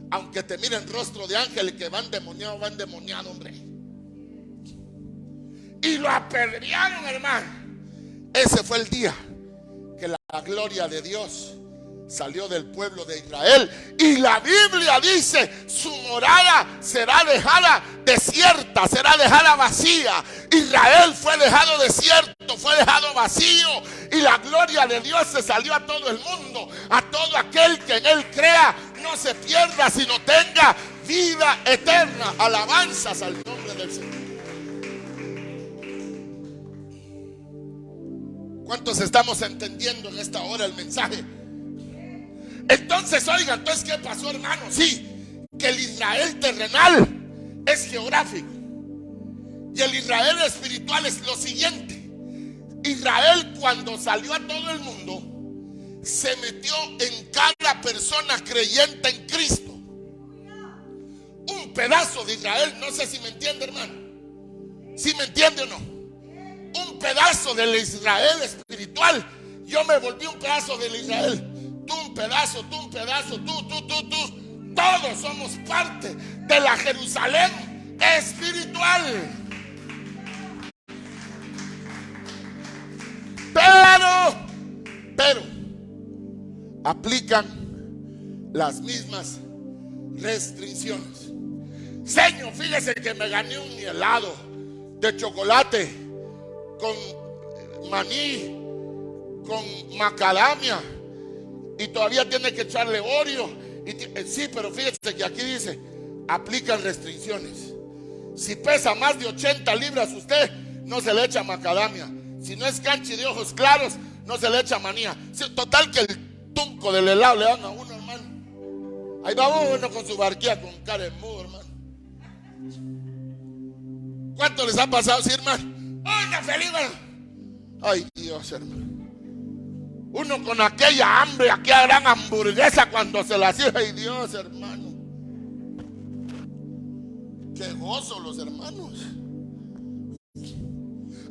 Speaker 1: aunque te miren rostro de ángel y que van demoniado, hombre. Y lo apedrearon, hermano. Ese fue el día que la gloria de Dios salió del pueblo de Israel. Y la Biblia dice, su morada será dejada desierta, será dejada vacía. Israel fue dejado desierto, fue dejado vacío, y la gloria de Dios se salió a todo el mundo. A todo aquel que en él crea, no se pierda, sino tenga vida eterna. Alabanzas al nombre del Señor. ¿Cuántos estamos entendiendo en esta hora el mensaje? Entonces, oigan, entonces, ¿qué pasó, hermano? Sí, que el Israel terrenal es geográfico, y el Israel espiritual es lo siguiente. Israel, cuando salió a todo el mundo, se metió en cada persona creyente en Cristo. Un pedazo de Israel, no sé si me entiende, hermano. ¿Sí me entiende o no? Un pedazo del Israel espiritual. Yo me volví un pedazo del Israel. Tú un pedazo, tú un pedazo, tú. Todos somos parte de la Jerusalén espiritual. Pero aplican las mismas restricciones. Señor, fíjese que me gané un helado de chocolate con maní, con macadamia, y todavía tiene que echarle Oreo. Sí, pero fíjese que aquí dice, aplican restricciones. Si pesa más de 80 libras usted, no se le echa macadamia. Si no es canchi de ojos claros, no se le echa manía. Total que el tunco del helado le dan a uno, hermano. Ahí va uno con su barquilla con cara de mudo, hermano. ¿Cuánto les ha pasado, sí, hermano? Oiga, feliz. Ay, Dios, hermano. Uno con aquella hambre, aquella gran hamburguesa cuando se la hacía. Ay, Dios, hermano. Qué gozo los hermanos.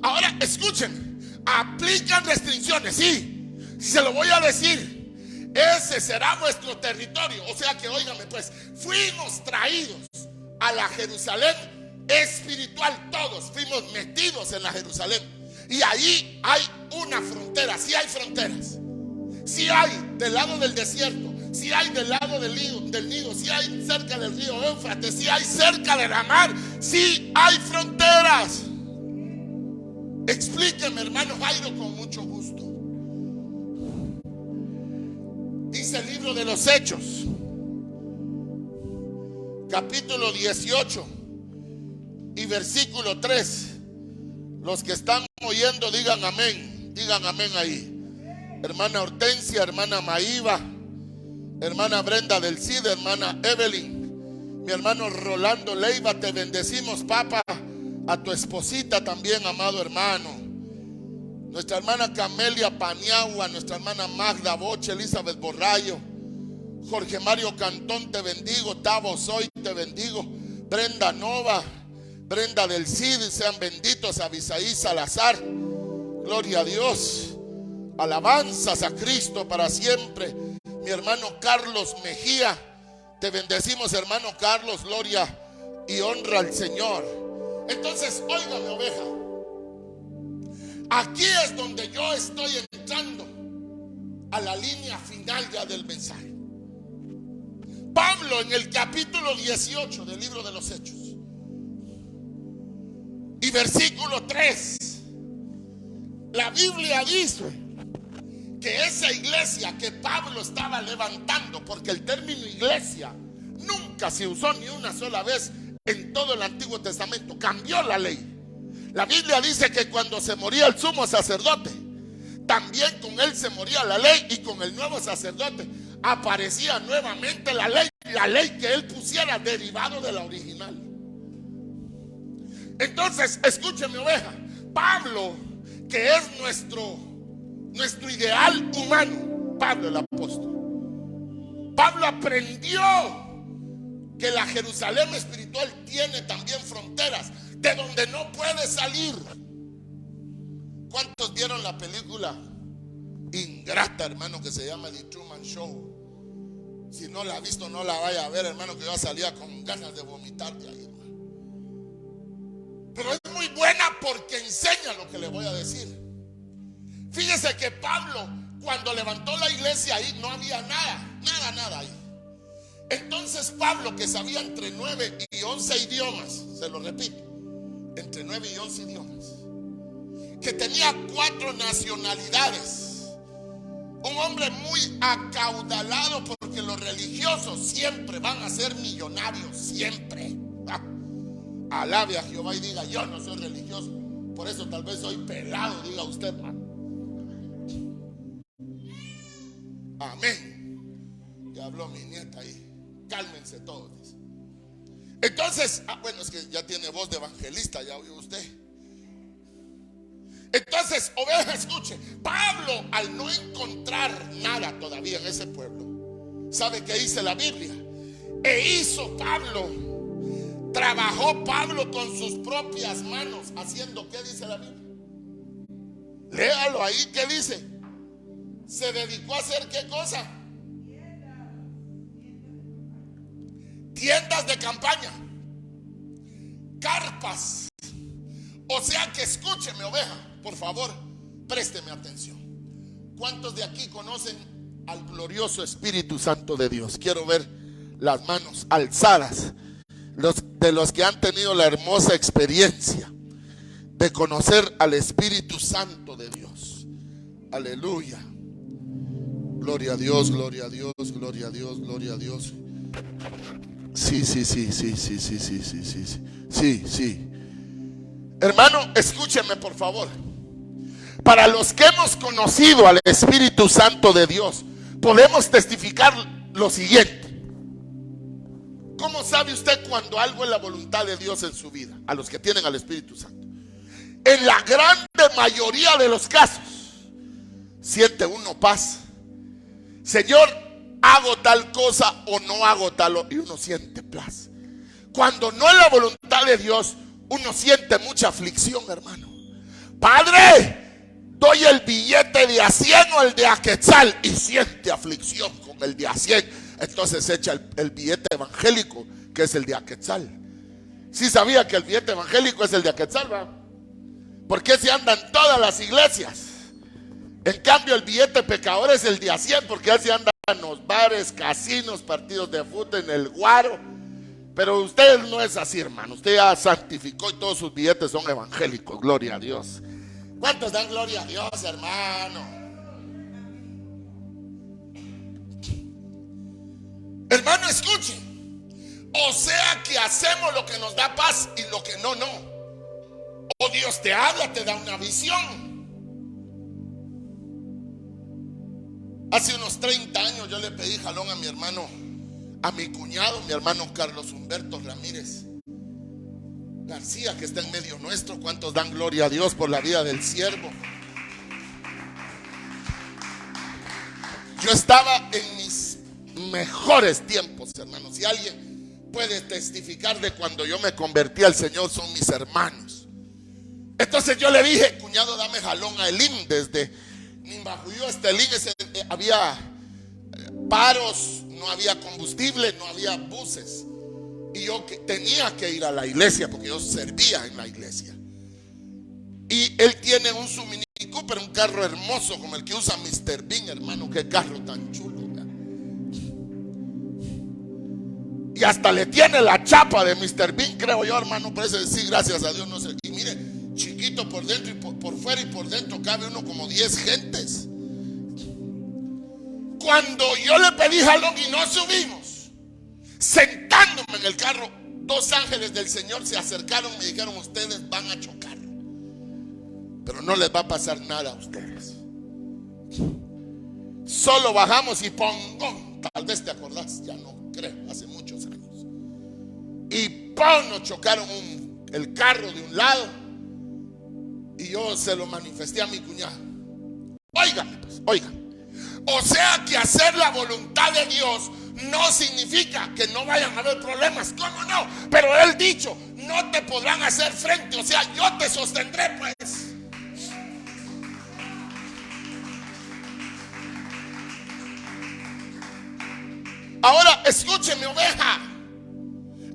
Speaker 1: Ahora, escuchen. Aplican restricciones, sí. Se lo voy a decir. Ese será vuestro territorio. O sea que, óigame pues, fuimos traídos a la Jerusalén espiritual. Todos fuimos metidos en la Jerusalén. Y ahí hay una frontera. Sí hay fronteras. Sí hay del lado del desierto. Sí hay del lado del Nilo. Sí hay cerca del río Éufrates. Sí hay cerca de la mar. Sí hay fronteras. Explíqueme, hermano Jairo, con mucho gusto. Dice el libro de los Hechos, capítulo 18 y versículo 3. Los que están oyendo digan amén. Digan amén ahí. Hermana Hortensia, hermana Maíba, hermana Brenda del Cid, hermana Evelyn, mi hermano Rolando Leiva, te bendecimos, papá. A tu esposita también, amado hermano. Nuestra hermana Camelia Paniagua, nuestra hermana Magda Boche, Elizabeth Borrayo, Jorge Mario Cantón, te bendigo. Tavo Soy, te bendigo. Brenda Nova, Brenda del Cid, sean benditos. Abisaí Salazar, gloria a Dios. Alabanzas a Cristo para siempre. Mi hermano Carlos Mejía, te bendecimos, hermano Carlos, gloria y honra al Señor. Entonces, óigame, oveja, aquí es donde yo estoy entrando a la línea final ya del mensaje. Pablo, en el capítulo 18 del libro de los Hechos y versículo 3, la Biblia dice que esa iglesia que Pablo estaba levantando, porque el término iglesia nunca se usó ni una sola vez en todo el Antiguo Testamento, cambió la ley. La Biblia dice que cuando se moría el sumo sacerdote, también con él se moría la ley, y con el nuevo sacerdote aparecía nuevamente la ley que él pusiera derivado de la original. Entonces, escúcheme, oveja, Pablo, que es nuestro ideal humano, Pablo el apóstol, Pablo aprendió que la Jerusalén espiritual tiene también fronteras de donde no puede salir. ¿Cuántos vieron la película ingrata, hermano, que se llama The Truman Show? Si no la ha visto, no la vaya a ver, hermano, que yo salía con ganas de vomitar de ahí, hermano. Pero es muy buena porque enseña lo que le voy a decir. Fíjese que Pablo, cuando levantó la iglesia ahí, no había nada ahí. Entonces Pablo, que sabía entre 9 y 11 idiomas, se lo repito, entre 9 y 11 idiomas, que tenía 4 nacionalidades, un hombre muy acaudalado, porque los religiosos siempre van a ser millonarios, siempre. Alabe a Jehová y diga: yo no soy religioso, por eso tal vez soy pelado, diga usted, hermano. Amén. Ya habló mi nieta ahí. Cálmense todos. Entonces, bueno, es que ya tiene voz de evangelista, ya oyó usted. Entonces, oveja, escuche, Pablo, al no encontrar nada todavía en ese pueblo, ¿sabe qué dice la Biblia? Trabajó Pablo con sus propias manos, haciendo, ¿qué dice la Biblia? Léalo ahí, ¿qué dice? Se dedicó a hacer, ¿qué cosa? Tiendas de campaña, carpas. O sea que escúcheme, oveja, por favor, présteme atención. ¿Cuántos de aquí conocen al glorioso Espíritu Santo de Dios? Quiero ver las manos alzadas, de los que han tenido la hermosa experiencia de conocer al Espíritu Santo de Dios. Aleluya. Gloria a Dios, gloria a Dios, gloria a Dios, gloria a Dios. Sí. Hermano, escúcheme por favor. Para los que hemos conocido al Espíritu Santo de Dios, podemos testificar lo siguiente. ¿Cómo sabe usted cuando algo es la voluntad de Dios en su vida? A los que tienen al Espíritu Santo. En la grande mayoría de los casos, siente uno paz. Señor, hago tal cosa o no hago tal, y uno siente paz. Cuando no es la voluntad de Dios, uno siente mucha aflicción, hermano. Padre, doy el billete de a 100 o el de a quetzal, y siente aflicción con el de a 100. Entonces echa el billete evangélico, que es el de a quetzal. Sí sabía que el billete evangélico es el de a quetzal, ¿va? Porque se andan todas las iglesias. En cambio el billete pecador es el de a 100, porque así andan en los bares, casinos, partidos de fútbol, en el guaro. Pero usted no es así, hermano. Usted ya santificó y todos sus billetes son evangélicos. Gloria a Dios. ¿Cuántos dan gloria a Dios, hermano? Hermano, escuche. O sea que hacemos lo que nos da paz y lo que no. O Dios te habla, te da una visión. Hace unos 30 años yo le pedí jalón a mi hermano, a mi cuñado, mi hermano Carlos Humberto Ramírez García, que está en medio nuestro. ¿Cuántos dan gloria a Dios por la vida del siervo? Yo estaba en mis mejores tiempos, hermanos. Si alguien puede testificar de cuando yo me convertí al Señor, son mis hermanos. Entonces yo le dije, cuñado, dame jalón a Elim. Desde Nimbajuyó hasta Elim había paros, no había combustible, no había buses. Y yo tenía que ir a la iglesia porque yo servía en la iglesia. Y él tiene un su Mini Cooper, un carro hermoso como el que usa Mr. Bean, hermano. Qué carro tan chulo, ¿verdad? Y hasta le tiene la chapa de Mr. Bean, creo yo, hermano. Por eso sí, gracias a Dios, no sé. Y mire, chiquito por dentro y por fuera, y por dentro cabe uno como 10 gentes. Cuando yo le pedí jalón y no subimos, sentándome en el carro, 2 ángeles del Señor se acercaron y me dijeron: ustedes van a chocar, pero no les va a pasar nada a ustedes. Solo bajamos y pongón, tal vez te acordás, ya no creo, hace muchos años. Y pon, nos chocaron el carro de un lado. Y yo se lo manifesté a mi cuñado. Oigan, pues, oigan. O sea que hacer la voluntad de Dios no significa que no vayan a haber problemas. ¿Cómo no? Pero él dicho, no te podrán hacer frente. O sea, yo te sostendré, pues. Ahora, escúcheme, oveja.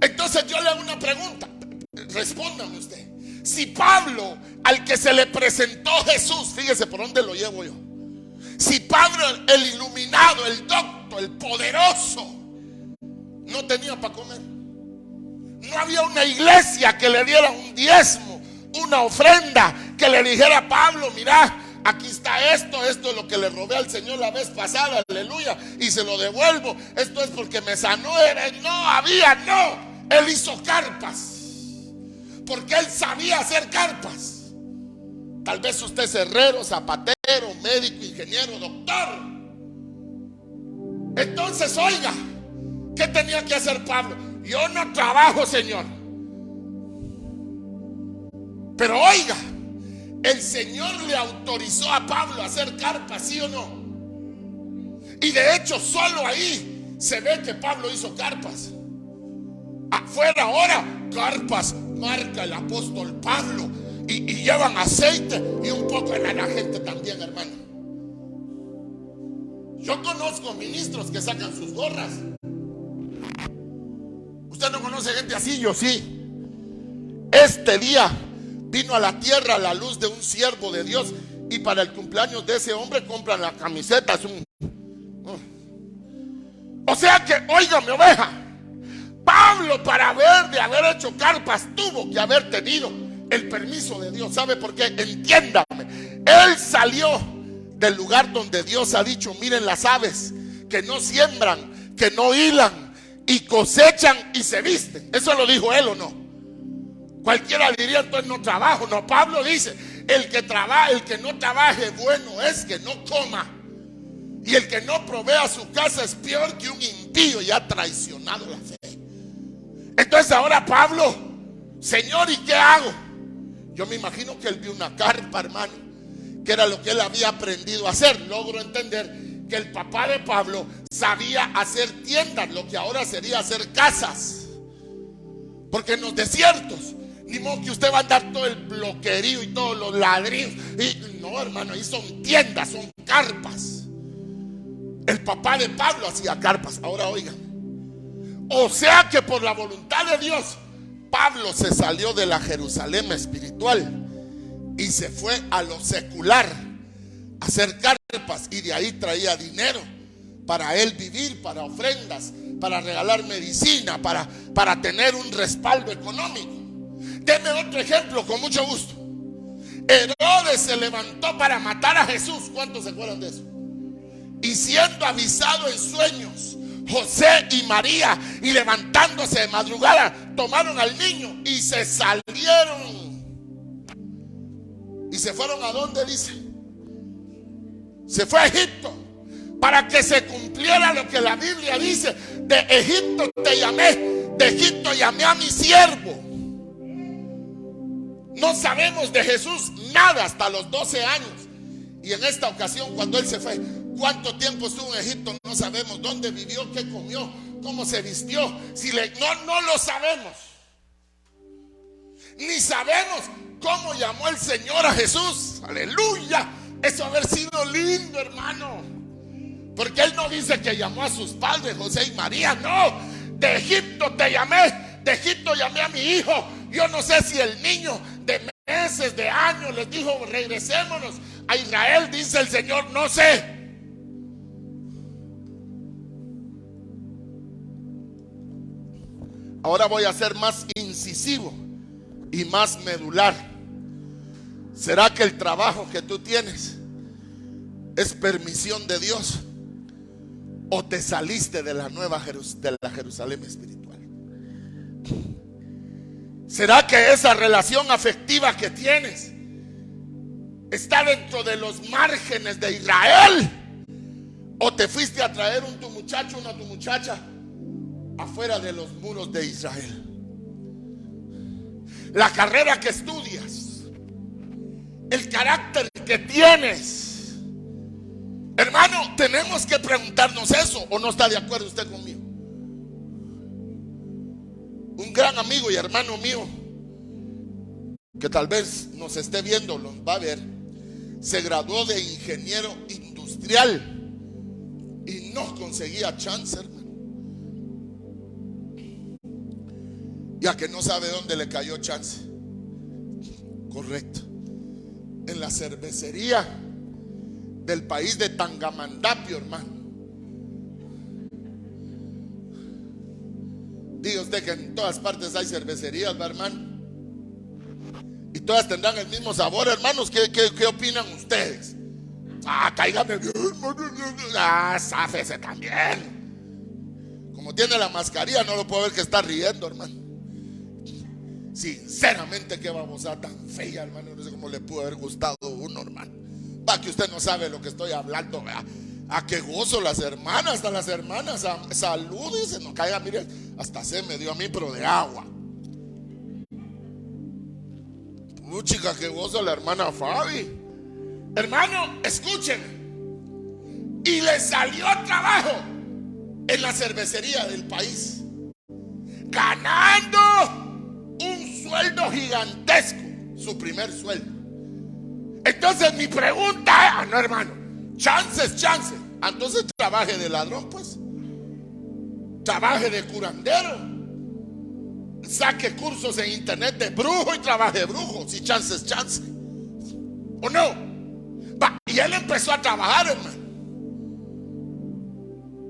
Speaker 1: Entonces yo le hago una pregunta. Respóndame usted. Si Pablo, al que se le presentó Jesús, fíjese por dónde lo llevo yo. Si Pablo, el iluminado, el docto, el poderoso, no tenía para comer, no había una iglesia que le diera un diezmo, una ofrenda, que le dijera a Pablo: mira, aquí está esto es lo que le robé al Señor la vez pasada, aleluya, y se lo devuelvo, esto es porque me sanó. Él hizo carpas, porque él sabía hacer carpas. Tal vez usted es herrero, zapatero, médico, ingeniero, doctor. Entonces, oiga, ¿qué tenía que hacer Pablo? Yo no trabajo, Señor. Pero oiga, el Señor le autorizó a Pablo a hacer carpas, ¿sí o no? Y de hecho solo ahí se ve que Pablo hizo carpas. Afuera ahora, carpas marca el apóstol Pablo, y llevan aceite y un poco de la gente también, hermano. Yo conozco ministros que sacan sus gorras. ¿Usted no conoce gente así? Yo sí. Este día vino a la tierra la luz de un siervo de Dios, y para el cumpleaños de ese hombre compran la camiseta. O sea que, óigame, oveja, Pablo, para haber hecho carpas, tuvo que haber tenido el permiso de Dios. ¿Sabe por qué? Entiéndame. Él salió del lugar donde Dios ha dicho: miren las aves, que no siembran, que no hilan, y cosechan y se visten. Eso lo dijo él, ¿o no? Cualquiera diría: entonces no trabajo. No, Pablo dice: el que no trabaje, bueno es que no coma. Y el que no provea su casa es peor que un impío y ha traicionado la fe. Entonces ahora Pablo: Señor, ¿y qué hago? Yo me imagino que él vio una carpa, hermano, que era lo que él había aprendido a hacer. Logro entender que el papá de Pablo sabía hacer tiendas, lo que ahora sería hacer casas. Porque en los desiertos, ni modo que usted va a andar todo el bloquerío y todos los ladrillos. Y no, hermano, ahí son tiendas, son carpas. El papá de Pablo hacía carpas. Ahora oigan, o sea que por la voluntad de Dios, Pablo se salió de la Jerusalén espiritual y se fue a lo secular a hacer carpas, y de ahí traía dinero para él vivir, para ofrendas, para regalar medicina, para tener un respaldo económico. Deme otro ejemplo, con mucho gusto. Herodes se levantó para matar a Jesús. ¿Cuántos se acuerdan de eso? Y siendo avisado en sueños, José y María, y levantándose de madrugada, tomaron al niño y se salieron. ¿Y se fueron a dónde? Dice: se fue a Egipto, para que se cumpliera lo que la Biblia dice: de Egipto te llamé, de Egipto llamé a mi siervo. No sabemos de Jesús nada hasta los 12 años. Y en esta ocasión, cuando él se fue, ¿cuánto tiempo estuvo en Egipto? No sabemos. ¿Dónde vivió? ¿Qué comió? ¿Cómo se vistió? No lo sabemos. Ni sabemos cómo llamó el Señor a Jesús. Aleluya. Eso haber sido lindo, hermano. Porque él no dice que llamó a sus padres, José y María. No, de Egipto te llamé, de Egipto llamé a mi hijo. Yo no sé si el niño de meses, de años, les dijo: regresémonos a Israel, dice el Señor, no sé. Ahora voy a ser más incisivo y más medular. ¿Será que el trabajo que tú tienes es permisión de Dios, o te saliste de la nueva Jerusalén espiritual? ¿Será que esa relación afectiva que tienes está dentro de los márgenes de Israel, o te fuiste a traer tu muchacho, tu muchacha afuera de los muros de Israel? La carrera que estudias, el carácter que tienes, hermano, tenemos que preguntarnos eso. ¿O no está de acuerdo usted conmigo? Un gran amigo y hermano mío, que tal vez nos esté viendo, los va a ver, se graduó de ingeniero industrial y no conseguía chance, hermano. Ya que no sabe dónde le cayó chance. Correcto. En la cervecería del país de Tangamandapio, hermano. Diga usted que en todas partes hay cervecerías, ¿va, hermano? Y todas tendrán el mismo sabor, hermanos. ¿Qué opinan ustedes? Cáigame bien. Záfese también. Como tiene la mascarilla, no lo puedo ver que está riendo, hermano. Sinceramente, qué babosa tan fea, hermano. No sé cómo le pudo haber gustado uno, hermano. Va, que usted no sabe lo que estoy hablando, ¿verdad? A qué gozo las hermanas, hasta las hermanas. Salud, dice, no caiga, mire, hasta se me dio a mí, pero de agua. Chica, que gozo la hermana Fabi. Hermano, escúcheme. Y le salió trabajo en la cervecería del país, ganando un sueldo gigantesco, su primer sueldo. Entonces mi pregunta es, no hermano, chance. Entonces trabaje de ladrón, pues. Trabaje de curandero. Saque cursos en internet de brujo y trabaje de brujo. Si chance es chance. ¿O no? Y él empezó a trabajar, hermano.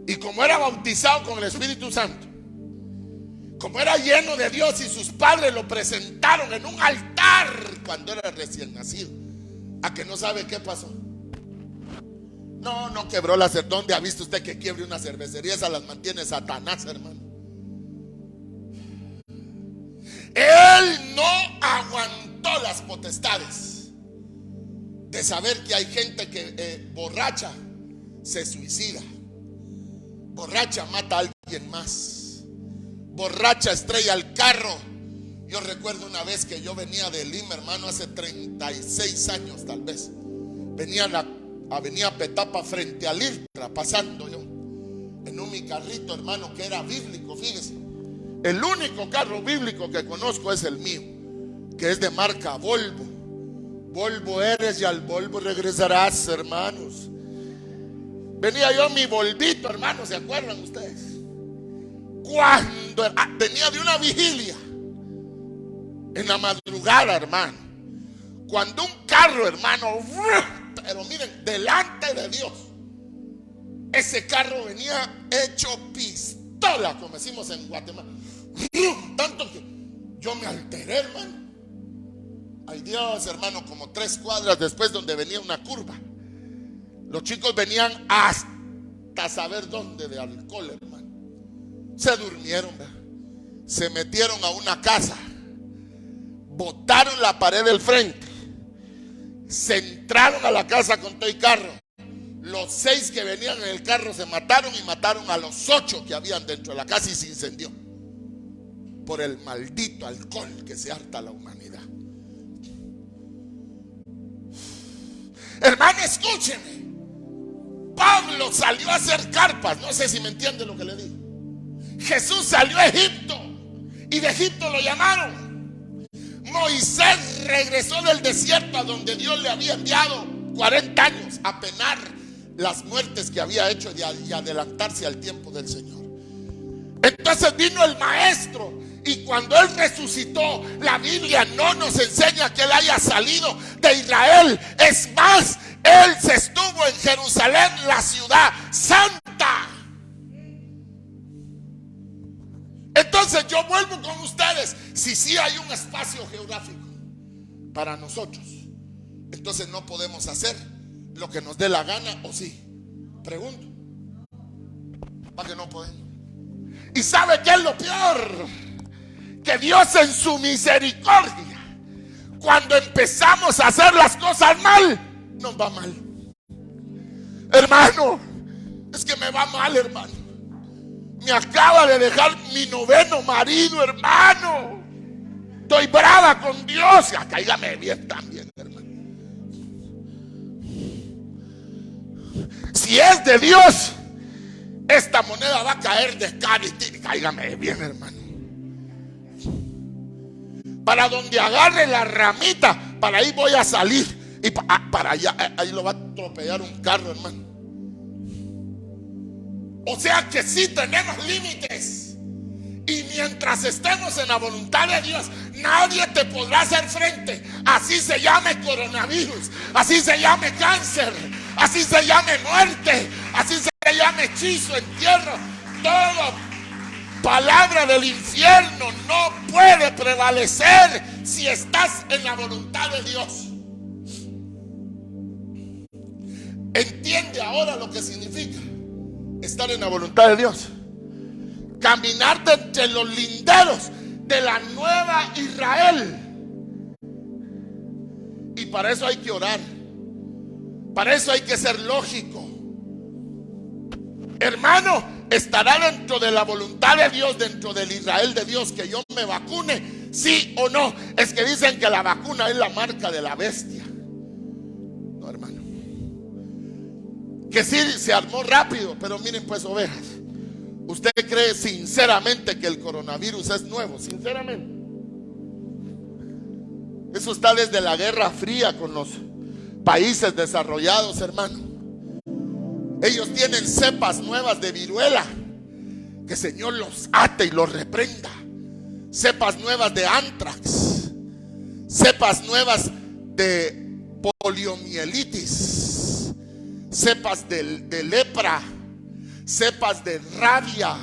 Speaker 1: Y como era bautizado con el Espíritu Santo, como era lleno de Dios, y sus padres lo presentaron en un altar cuando era recién nacido, ¿a que no sabe qué pasó? No quebró la cervecería. ¿Dónde ha visto usted que quiebre una cervecería? Esas las mantiene Satanás, hermano. Él no aguantó las potestades de saber que hay gente que borracha se suicida, borracha mata a alguien más, borracha estrella el carro. Yo recuerdo una vez que yo venía de Lima, hermano, hace 36 años tal vez. Venía a la avenida Petapa frente a Lirtra, pasando yo en un mi carrito, hermano, que era bíblico, fíjese. El único carro bíblico que conozco es el mío, que es de marca Volvo. Volvo eres y al Volvo regresarás, hermanos. Venía yo mi Volvito, hermanos, ¿se acuerdan ustedes? Cuando venía de una vigilia en la madrugada, hermano, cuando un carro, hermano, pero miren, delante de Dios, ese carro venía hecho pistola, como decimos en Guatemala. Tanto que yo me alteré, hermano. Ay Dios, hermano, como 3 cuadras después, donde venía una curva, los chicos venían hasta saber dónde de alcohol, hermano. Se durmieron, ¿verdad? Se metieron a una casa, botaron la pared del frente, se entraron a la casa con todo y carro. Los 6 que venían en el carro se mataron, y mataron a los 8 que habían dentro de la casa, y se incendió por el maldito alcohol que se harta la humanidad. Hermano, escúcheme. Pablo salió a hacer carpas. No sé si me entiende lo que le digo. Jesús salió a Egipto, y de Egipto lo llamaron. Moisés regresó del desierto, a donde Dios le había enviado 40 años a penar las muertes que había hecho y adelantarse al tiempo del Señor. Entonces vino el maestro, y cuando él resucitó, la Biblia no nos enseña que él haya salido de Israel. Es más, él se estuvo en Jerusalén, la ciudad santa. Entonces yo vuelvo con ustedes. Si sí hay un espacio geográfico para nosotros, entonces no podemos hacer lo que nos dé la gana, ¿o sí? Pregunto. ¿Para qué no podemos? ¿Y sabe qué es lo peor? Que Dios, en su misericordia, cuando empezamos a hacer las cosas mal, nos va mal. Hermano, es que me va mal, hermano. Me acaba de dejar mi 9º marido, hermano. Estoy brava con Dios. Ya, cáigame bien también, hermano. Si es de Dios, esta moneda va a caer de cara y cáigame bien, hermano. Para donde agarre la ramita, para ahí voy a salir. Y para allá, ahí lo va a atropellar un carro, hermano. O sea que sí tenemos límites. Y mientras estemos en la voluntad de Dios, nadie te podrá hacer frente. Así se llame coronavirus, así se llame cáncer, así se llame muerte, así se llame hechizo, entierro. Todo palabra del infierno no puede prevalecer si estás en la voluntad de Dios. ¿Entiende ahora lo que significa estar en la voluntad de Dios? Caminar de entre los linderos de la nueva Israel. Y para eso hay que orar. Para eso hay que ser lógico. Hermano, estará dentro de la voluntad de Dios, dentro del Israel de Dios, que yo me vacune ¿Sí o no? Es que dicen que la vacuna es la marca de la bestia. No, hermano. Que sí se armó rápido, pero miren pues, ovejas, ¿usted cree sinceramente que el coronavirus es nuevo? Sinceramente. Eso está desde la Guerra Fría con los países desarrollados, hermano. Ellos tienen cepas nuevas de viruela. Que el Señor los ate y los reprenda. Cepas nuevas de antrax, cepas nuevas de poliomielitis, cepas de lepra, cepas de rabia.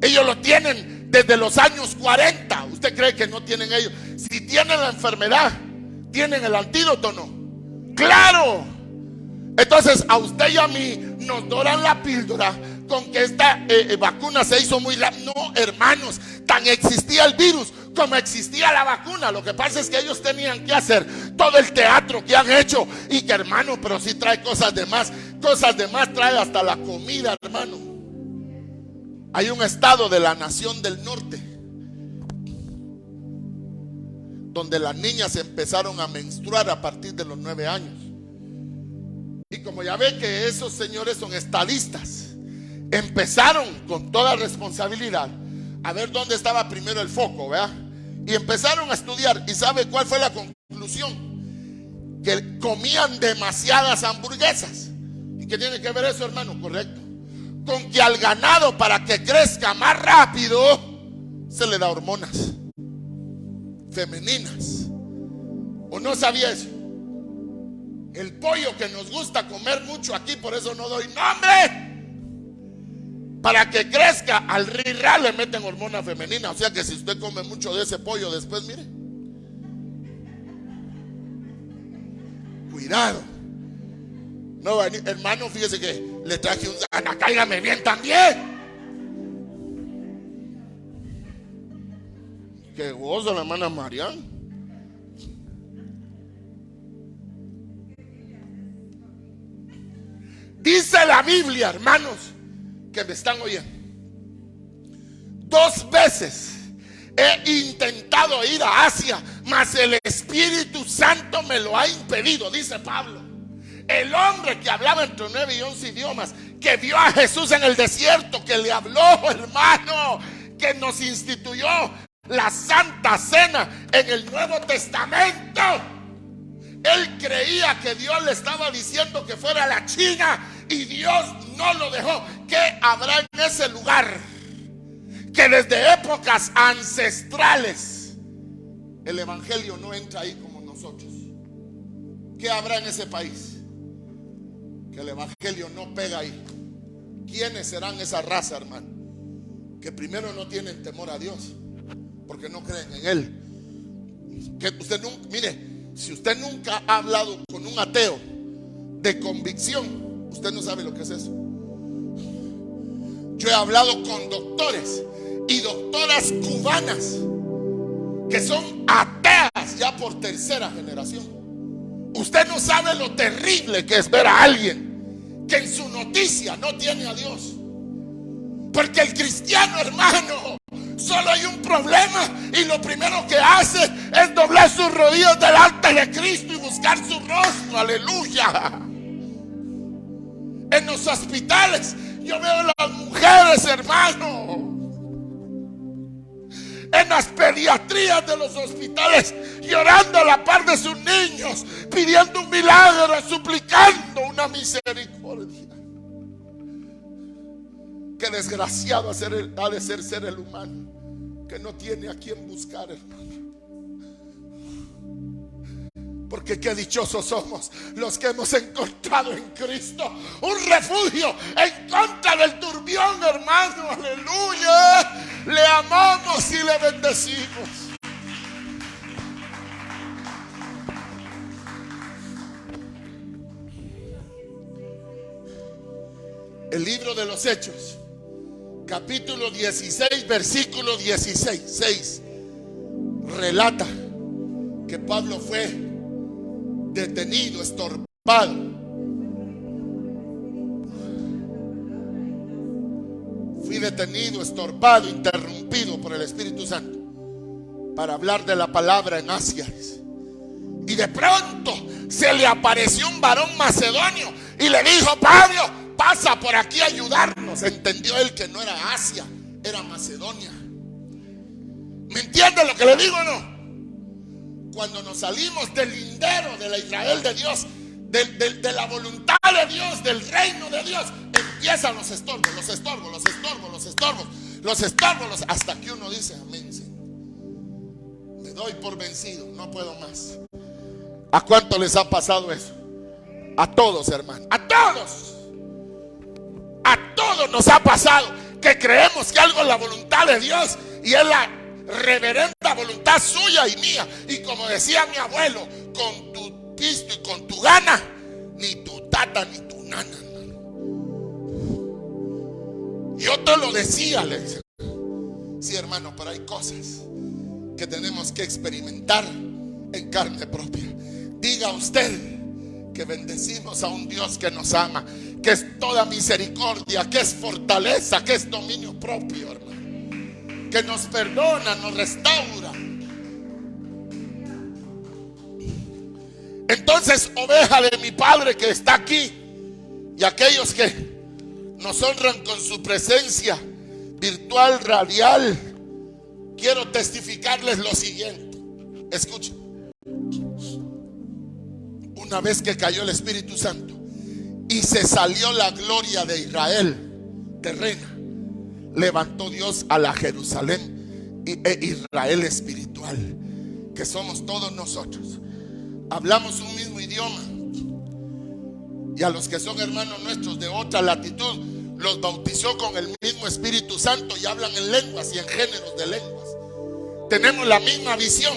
Speaker 1: Ellos lo tienen desde los años 40. ¿Usted cree que no tienen ellos? Si tienen la enfermedad, ¿tienen el antídoto o no? ¡Claro! Entonces a usted y a mí nos doran la píldora con que esta vacuna se hizo muy rápido. No, hermanos, tan existía el virus como existía la vacuna. Lo que pasa es que ellos tenían que hacer todo el teatro que han hecho. Y que, hermano, pero sí trae cosas de más. Cosas de más trae hasta la comida, hermano. Hay un estado de la nación del norte donde las niñas empezaron a menstruar a partir de los 9 años. Y como ya ve que esos señores son estadistas, empezaron con toda responsabilidad a ver dónde estaba primero el foco, ¿verdad? Y empezaron a estudiar. ¿Y sabe cuál fue la conclusión? Que comían demasiadas hamburguesas. ¿Y qué tiene que ver eso, hermano? Correcto. Con que al ganado, para que crezca más rápido, se le da hormonas femeninas. ¿O no sabía eso? El pollo que nos gusta comer mucho aquí, por eso no doy nombre, para que crezca al rirra le meten hormona femenina. O sea que si usted come mucho de ese pollo después, mire, cuidado. No, hermano, fíjese que le traje un cáigame bien también. Qué gozo la hermana Marián. Dice la Biblia, hermanos, que me están oyendo, 2 veces he intentado ir a Asia, mas el Espíritu Santo me lo ha impedido, dice Pablo. El hombre que hablaba entre 9 y 11 idiomas, que vio a Jesús en el desierto, que le habló, hermano, que nos instituyó la Santa Cena en el Nuevo Testamento. Él creía que Dios le estaba diciendo que fuera a la China y Dios no lo dejó. ¿Qué habrá en ese lugar? Que desde épocas ancestrales el evangelio no entra ahí como nosotros. ¿Qué habrá en ese país? Que el evangelio no pega ahí. ¿Quiénes serán esa raza, hermano? Que primero no tienen temor a Dios porque no creen en Él. Que usted nunca, mire, si usted nunca ha hablado con un ateo de convicción, usted no sabe lo que es eso. Yo he hablado con doctores y doctoras cubanas que son ateas ya por 3ª generación. Usted no sabe lo terrible que es ver a alguien que en su noticia no tiene a Dios. Porque el cristiano, hermano, solo hay un problema y lo primero que hace es doblar sus rodillas delante de Cristo y buscar su rostro. Aleluya. En los hospitales yo veo a las mujeres, hermano, en las pediatrías de los hospitales, llorando a la par de sus niños, pidiendo un milagro, suplicando una misericordia. Qué desgraciado ha de ser el humano que no tiene a quien buscar, hermano. Porque qué dichosos somos los que hemos encontrado en Cristo un refugio en contra del turbión, hermano. Aleluya. Le amamos y le bendecimos. El libro de los Hechos, capítulo 16, versículo 16, relata que Pablo fue detenido, estorbado. Fui detenido, estorbado, interrumpido por el Espíritu Santo para hablar de la palabra en Asia. Y de pronto se le apareció un varón macedonio y le dijo: Pablo, pasa por aquí a ayudarnos. Entendió él que no era Asia, era Macedonia. ¿Me entiende lo que le digo o no? Cuando nos salimos del lindero de la Israel de Dios, de la voluntad de Dios, del reino de Dios, empiezan los estorbos, los estorbos, los estorbos, los estorbos, los estorbos, hasta que uno dice: amén, Señor. Me doy por vencido, no puedo más. ¿A cuánto les ha pasado eso? A todos, hermano, a todos. A todos nos ha pasado que creemos que algo es la voluntad de Dios y es la reverenda voluntad suya y mía. Y como decía mi abuelo, con tu pisto y con tu gana, ni tu tata ni tu nana. Yo te lo decía, le decía. Sí, hermano, pero hay cosas que tenemos que experimentar en carne propia. Diga usted que bendecimos a un Dios que nos ama, que es toda misericordia, que es fortaleza, que es dominio propio, hermano, que nos perdona, nos restaura. Entonces, oveja de mi Padre que está aquí, y aquellos que nos honran con su presencia virtual, radial, quiero testificarles lo siguiente. Escuchen. Una vez que cayó el Espíritu Santo y se salió la gloria de Israel terrena, levantó Dios a la Jerusalén e Israel espiritual, que somos todos nosotros. Hablamos un mismo idioma, y a los que son hermanos nuestros de otra latitud los bautizó con el mismo Espíritu Santo y hablan en lenguas y en géneros de lenguas. Tenemos la misma visión.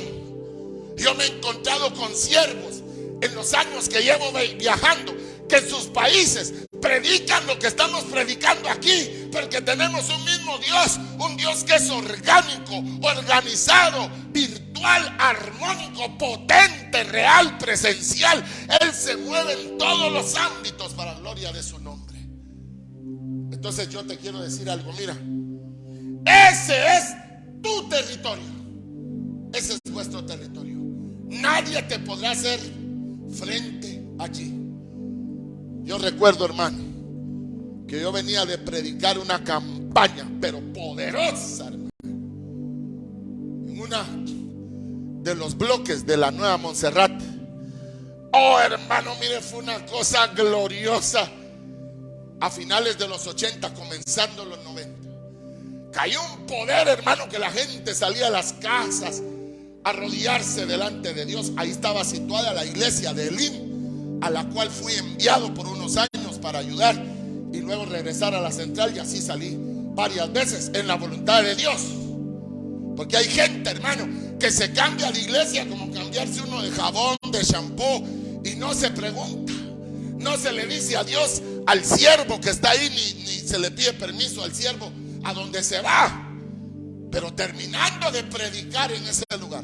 Speaker 1: Yo me he encontrado con siervos en los años que llevo viajando, que en sus países predican lo que estamos predicando aquí, porque tenemos un mismo Dios, un Dios que es orgánico, organizado, virtual, armónico, potente, real, presencial. Él se mueve en todos los ámbitos para la gloria de su nombre. Entonces yo te quiero decir algo, mira, ese es tu territorio, ese es vuestro territorio. Nadie te podrá hacer frente allí. Yo recuerdo, hermano, que yo venía de predicar una campaña, pero poderosa, hermano, en una de los bloques de la Nueva Montserrat. Oh, hermano, mire, fue una cosa gloriosa. A finales de los 80, comenzando los 90, cayó un poder, hermano, que la gente salía a las casas a arrodillarse delante de Dios. Ahí estaba situada la iglesia de Elim, a la cual fui enviado por unos años para ayudar y luego regresar a la central, y así salí varias veces en la voluntad de Dios. Porque hay gente, hermano, que se cambia de iglesia como cambiarse uno de jabón, de shampoo, y no se pregunta, no se le dice a Dios, al siervo que está ahí, ni se le pide permiso al siervo a donde se va. Pero terminando de predicar en ese lugar,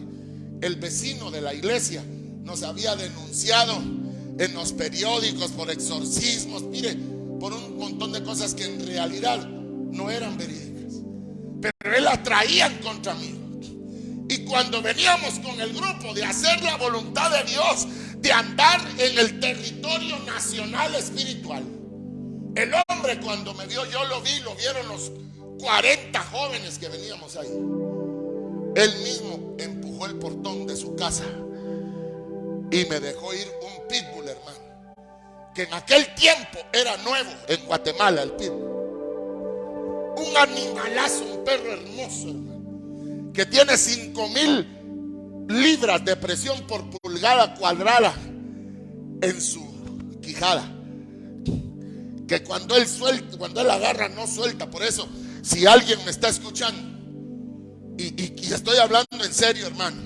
Speaker 1: el vecino de la iglesia nos había denunciado en los periódicos por exorcismos, mire, por un montón de cosas que en realidad no eran verídicas, pero él las traían contra mí. Y cuando veníamos con el grupo de hacer la voluntad de Dios, de andar en el territorio nacional espiritual, el hombre, cuando me vio, yo lo vi, lo vieron los 40 jóvenes que veníamos ahí. Él mismo empujó el portón de su casa y me dejó ir un pitbull, hermano, que en aquel tiempo era nuevo en Guatemala, el pitbull. Un animalazo, un perro hermoso, hermano, que tiene 5,000 libras de presión por pulgada cuadrada en su quijada, que cuando él suelta, cuando él agarra, no suelta. Por eso, si alguien me está escuchando, y estoy hablando en serio, hermano,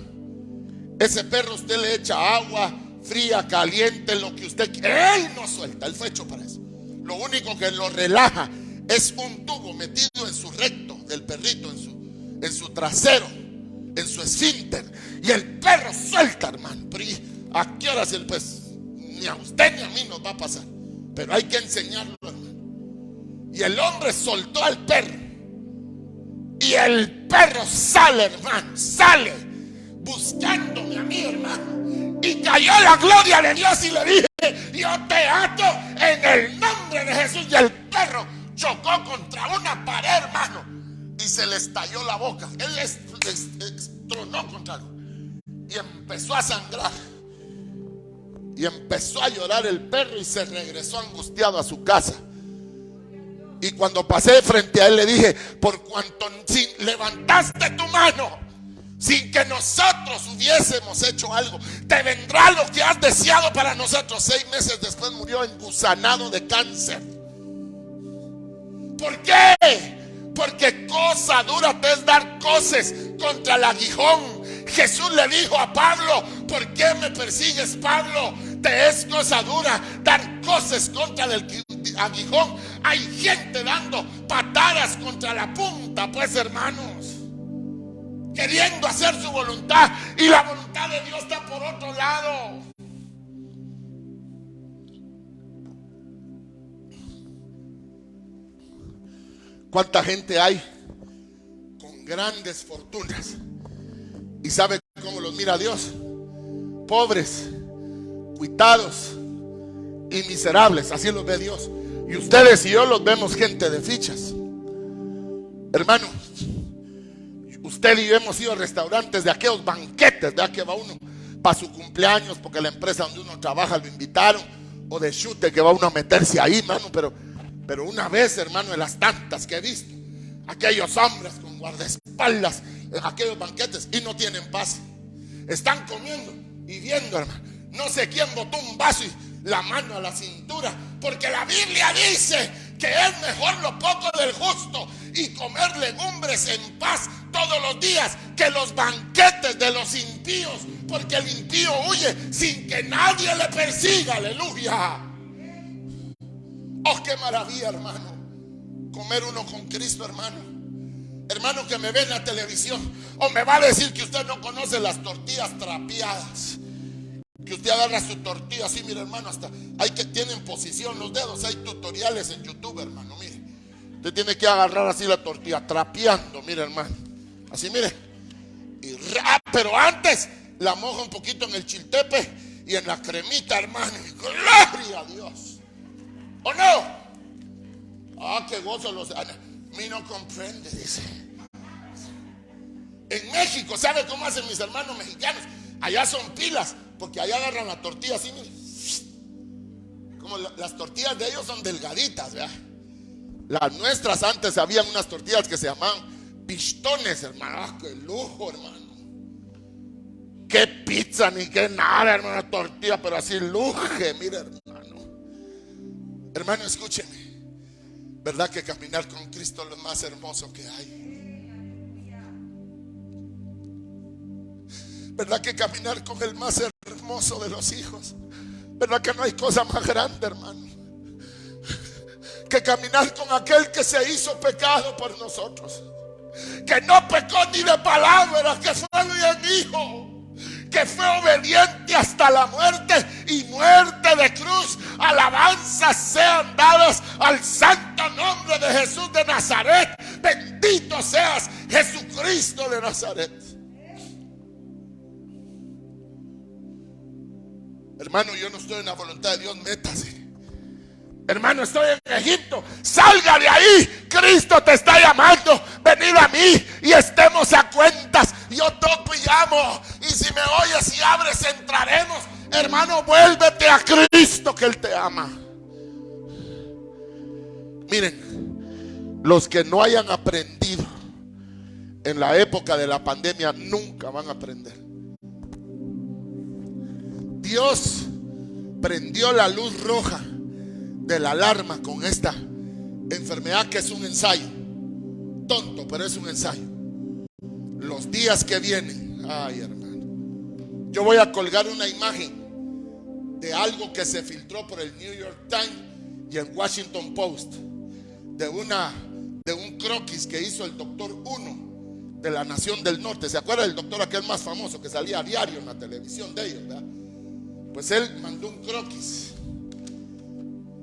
Speaker 1: ese perro usted le echa agua fría, caliente, lo que usted quiera, él no suelta. Él fue hecho para eso. Lo único que lo relaja es un tubo metido en su recto del perrito, en su trasero, en su esfínter, y el perro suelta, hermano. Pero ¿a qué horas el pues? Ni a usted ni a mí nos va a pasar, pero hay que enseñarlo, hermano. Y el hombre soltó al perro, y el perro sale, hermano, sale, buscándome a mí, hermano. Y cayó la gloria de Dios y le dije: yo te ato en el nombre de Jesús. Y el perro chocó contra una pared, hermano, y se le estalló la boca. Él tronó contra algo y empezó a sangrar. Y empezó a llorar el perro y se regresó angustiado a su casa. Y cuando pasé frente a él le dije: por cuanto levantaste tu mano sin que nosotros hubiésemos hecho algo, te vendrá lo que has deseado para nosotros. 6 meses después murió engusanado de cáncer. ¿Por qué? Porque cosa dura te es dar coces contra el aguijón. Jesús le dijo a Pablo: ¿por qué me persigues, Pablo? Te es cosa dura dar coces contra el aguijón. Hay gente dando patadas contra la punta, pues, hermanos, queriendo hacer su voluntad, y la voluntad de Dios está por otro lado. ¿Cuánta gente hay con grandes fortunas y sabe cómo los mira Dios? Pobres, cuitados y miserables. Así los ve Dios. Y ustedes y yo los vemos gente de fichas. Hermano, usted y yo hemos ido a restaurantes de aquellos banquetes, ¿verdad? Que va uno para su cumpleaños porque la empresa donde uno trabaja lo invitaron, o de chute que va uno a meterse ahí, hermano. Pero una vez, hermano, de las tantas que he visto, aquellos hombres con guardaespaldas en aquellos banquetes y no tienen paz. Están comiendo y viendo, hermano. No sé quién botó un vaso y la mano a la cintura, porque la Biblia dice que es mejor lo poco del justo y comer legumbres en paz todos los días que los banquetes de los impíos, porque el impío huye sin que nadie le persiga. Aleluya. Oh, qué maravilla, hermano, comer uno con Cristo, hermano. Hermano que me ve en la televisión, o me va a decir que usted no conoce las tortillas trapeadas, que usted agarra su tortilla así, mire, hermano, hasta hay que tienen posición los dedos. Hay tutoriales en YouTube, hermano, mire. Usted tiene que agarrar así la tortilla trapeando, mire, hermano, así, mire. Pero antes la moja un poquito en el chiltepe y en la cremita, hermano. Gloria a Dios. ¿O no? Ah, qué gozo los... mí no comprende, dice. En México, ¿sabe cómo hacen mis hermanos mexicanos? Allá son pilas, porque allá agarran la tortilla así, mire. Como las tortillas de ellos son delgaditas, ¿verdad? Las nuestras antes habían unas tortillas que se llamaban pistones, hermano. Ah, qué lujo, hermano. Qué pizza ni qué nada, hermano, tortilla, pero así luje, mire, hermano. Hermano, escúcheme. ¿Verdad que caminar con Cristo es lo más hermoso que hay? ¿Verdad que caminar con el más hermoso de los hijos? ¿Verdad que no hay cosa más grande, hermano, que caminar con aquel que se hizo pecado por nosotros? Que no pecó ni de palabra, que fue bien hijo, que fue obediente hasta la muerte y muerte de cruz. Alabanzas sean dadas al santo nombre de Jesús de Nazaret. Bendito seas, Jesucristo de Nazaret. Hermano, yo no estoy en la voluntad de Dios, métase. Hermano, estoy en Egipto, salga de ahí. Cristo te está llamando. Venid a mí y estemos a cuentas. Yo toco y llamo, y si me oyes y abres, entraremos. Hermano, vuélvete a Cristo, que Él te ama. Miren, los que no hayan aprendido en la época de la pandemia nunca van a aprender. Dios prendió la luz roja de la alarma con esta enfermedad, que es un ensayo tonto, pero es un ensayo. Los días que vienen, ay, hermano, yo voy a colgar una imagen de algo que se filtró por el New York Times y el Washington Post, de un croquis que hizo el doctor Uno de la Nación del Norte. ¿Se acuerda del doctor aquel más famoso que salía a diario en la televisión de ellos, ¿verdad? Pues él mandó un croquis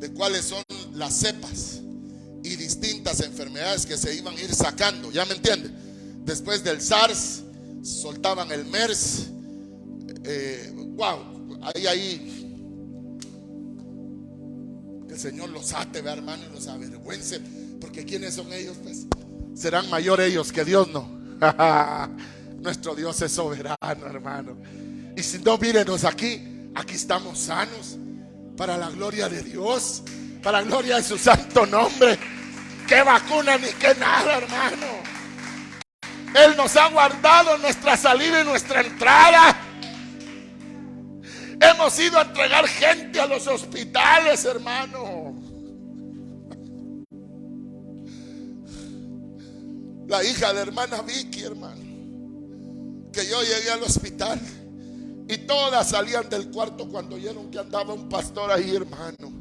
Speaker 1: de cuáles son las cepas y distintas enfermedades que se iban a ir sacando, ¿ya me entiende? Después del SARS, soltaban el MERS. Wow, ahí que el Señor los ate, ¿ve, hermano? Y los avergüence, porque ¿quiénes son ellos? Pues serán mayor ellos que Dios, no. Nuestro Dios es soberano, hermano. Y si no, mírenos aquí estamos sanos, para la gloria de Dios, para la gloria de su santo nombre. Qué vacuna ni qué nada, hermano. Él nos ha guardado nuestra salida y nuestra entrada. Hemos ido a entregar gente a los hospitales, hermano. La hija de la hermana Vicky, hermano, que yo llegué al hospital y todas salían del cuarto cuando oyeron que andaba un pastor ahí, hermano.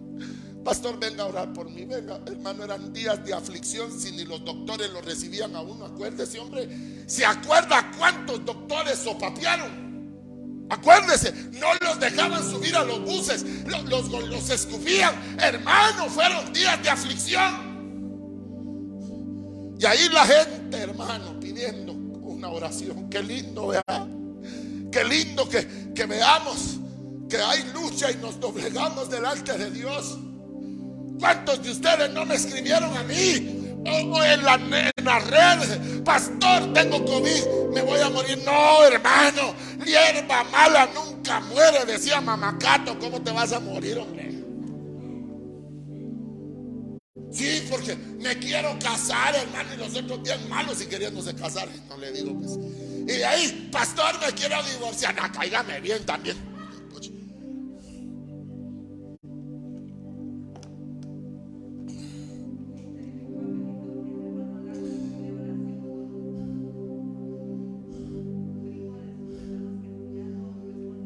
Speaker 1: Pastor, venga a orar por mí, venga, hermano. Eran días de aflicción, si ni los doctores lo recibían a uno. Acuérdese, hombre, ¿se acuerda cuántos doctores sopapearon? Acuérdese, no los dejaban subir a los buses, los escupían, hermano. Fueron días de aflicción. Y ahí la gente, hermano, pidiendo una oración. Qué lindo, ¿verdad? Qué lindo que veamos que hay lucha y nos doblegamos delante de Dios. ¿Cuántos de ustedes no me escribieron a mí o en la red? Pastor, tengo COVID, me voy a morir. No, hermano, hierba mala nunca muere, decía Mamacato. ¿Cómo te vas a morir, hombre? Sí, porque me quiero casar, hermano, y los otros bien malos y queriéndose casar. Y no le digo, pues. Y de ahí, pastor, me quiero divorciar. No, cáigame bien también.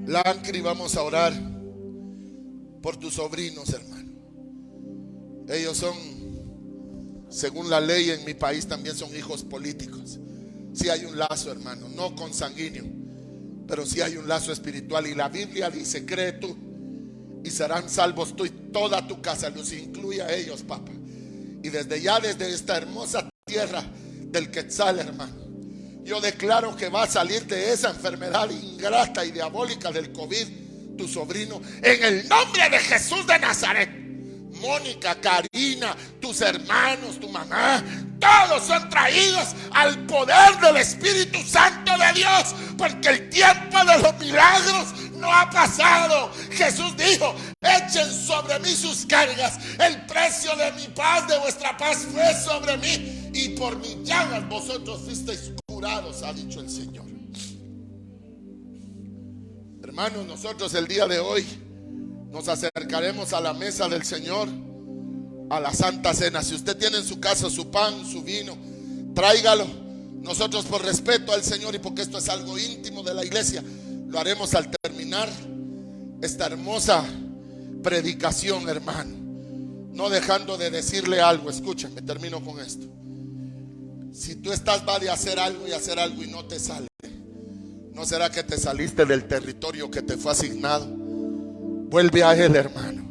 Speaker 1: Lancri, vamos a orar por tus sobrinos, hermano. Ellos son, según la ley en mi país, también son hijos políticos. Sí hay un lazo, hermano, no consanguíneo, pero sí hay un lazo espiritual. Y la Biblia dice: cree tú y serán salvos tú y toda tu casa. Los incluye a ellos, papá. Y desde ya, desde esta hermosa tierra del Quetzal, hermano, yo declaro que va a salir de esa enfermedad ingrata y diabólica del COVID tu sobrino, en el nombre de Jesús de Nazaret. Mónica, Karina, tus hermanos, tu mamá, todos son traídos al poder del Espíritu Santo de Dios, porque el tiempo de los milagros no ha pasado. Jesús dijo: echen sobre mí sus cargas, el precio de mi paz, de vuestra paz, fue sobre mí, y por mis llagas vosotros fuisteis curados, ha dicho el Señor. Hermanos, nosotros el día de hoy nos acercaremos a la mesa del Señor, a la Santa Cena. Si usted tiene en su casa su pan, su vino, tráigalo. Nosotros, por respeto al Señor y porque esto es algo íntimo de la iglesia, lo haremos al terminar esta hermosa predicación, hermano. No dejando de decirle algo. Escúchame, termino con esto. Si tú estás va de hacer algo y no te sale, ¿no será que te saliste del territorio que te fue asignado? Vuelve a Él, hermano,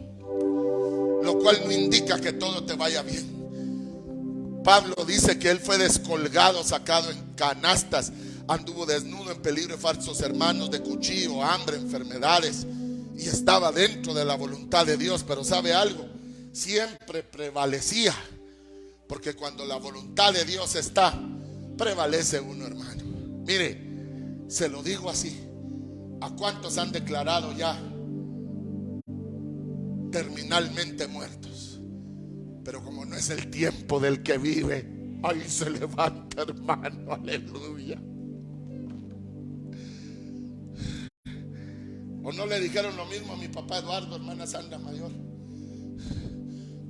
Speaker 1: lo cual no indica que todo te vaya bien. Pablo dice que él fue descolgado, sacado en canastas, anduvo desnudo, en peligro de falsos hermanos, de cuchillo, hambre, enfermedades, y estaba dentro de la voluntad de Dios. Pero ¿sabe algo? Siempre prevalecía, porque cuando la voluntad de Dios está, prevalece uno, hermano. Mire, se lo digo así: ¿a cuántos han declarado ya terminalmente muertos? Pero como no es el tiempo del que vive, ahí se levanta, hermano, aleluya. ¿O no le dijeron lo mismo a mi papá Eduardo, hermana Sandra Mayor,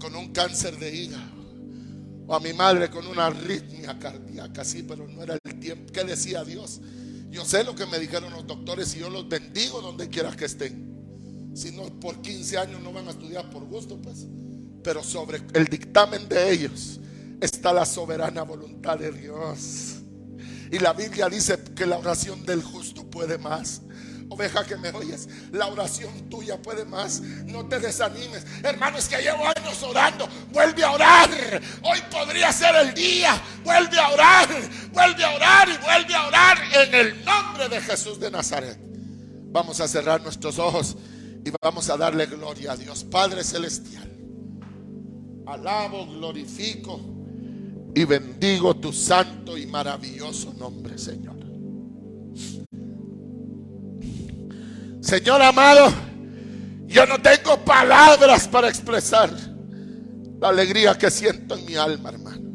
Speaker 1: con un cáncer de hígado? O a mi madre con una arritmia cardíaca. Sí, pero no era el tiempo. ¿Qué decía Dios? Yo sé lo que me dijeron los doctores y yo los bendigo donde quiera que estén. Si no, por 15 años no van a estudiar por gusto, pues. Pero sobre el dictamen de ellos está la soberana voluntad de Dios. Y la Biblia dice que la oración del justo puede más, Oveja que me oyes, la oración tuya puede más. No te desanimes, hermano, es que llevo años orando. Vuelve a orar. Hoy podría ser el día. Vuelve a orar, vuelve a orar y vuelve a orar en el nombre de Jesús de Nazaret. Vamos a cerrar nuestros ojos y vamos a darle gloria a Dios. Padre celestial, alabo, glorifico y bendigo tu santo y maravilloso nombre, Señor. Señor amado, yo no tengo palabras para expresar la alegría que siento en mi alma, hermano,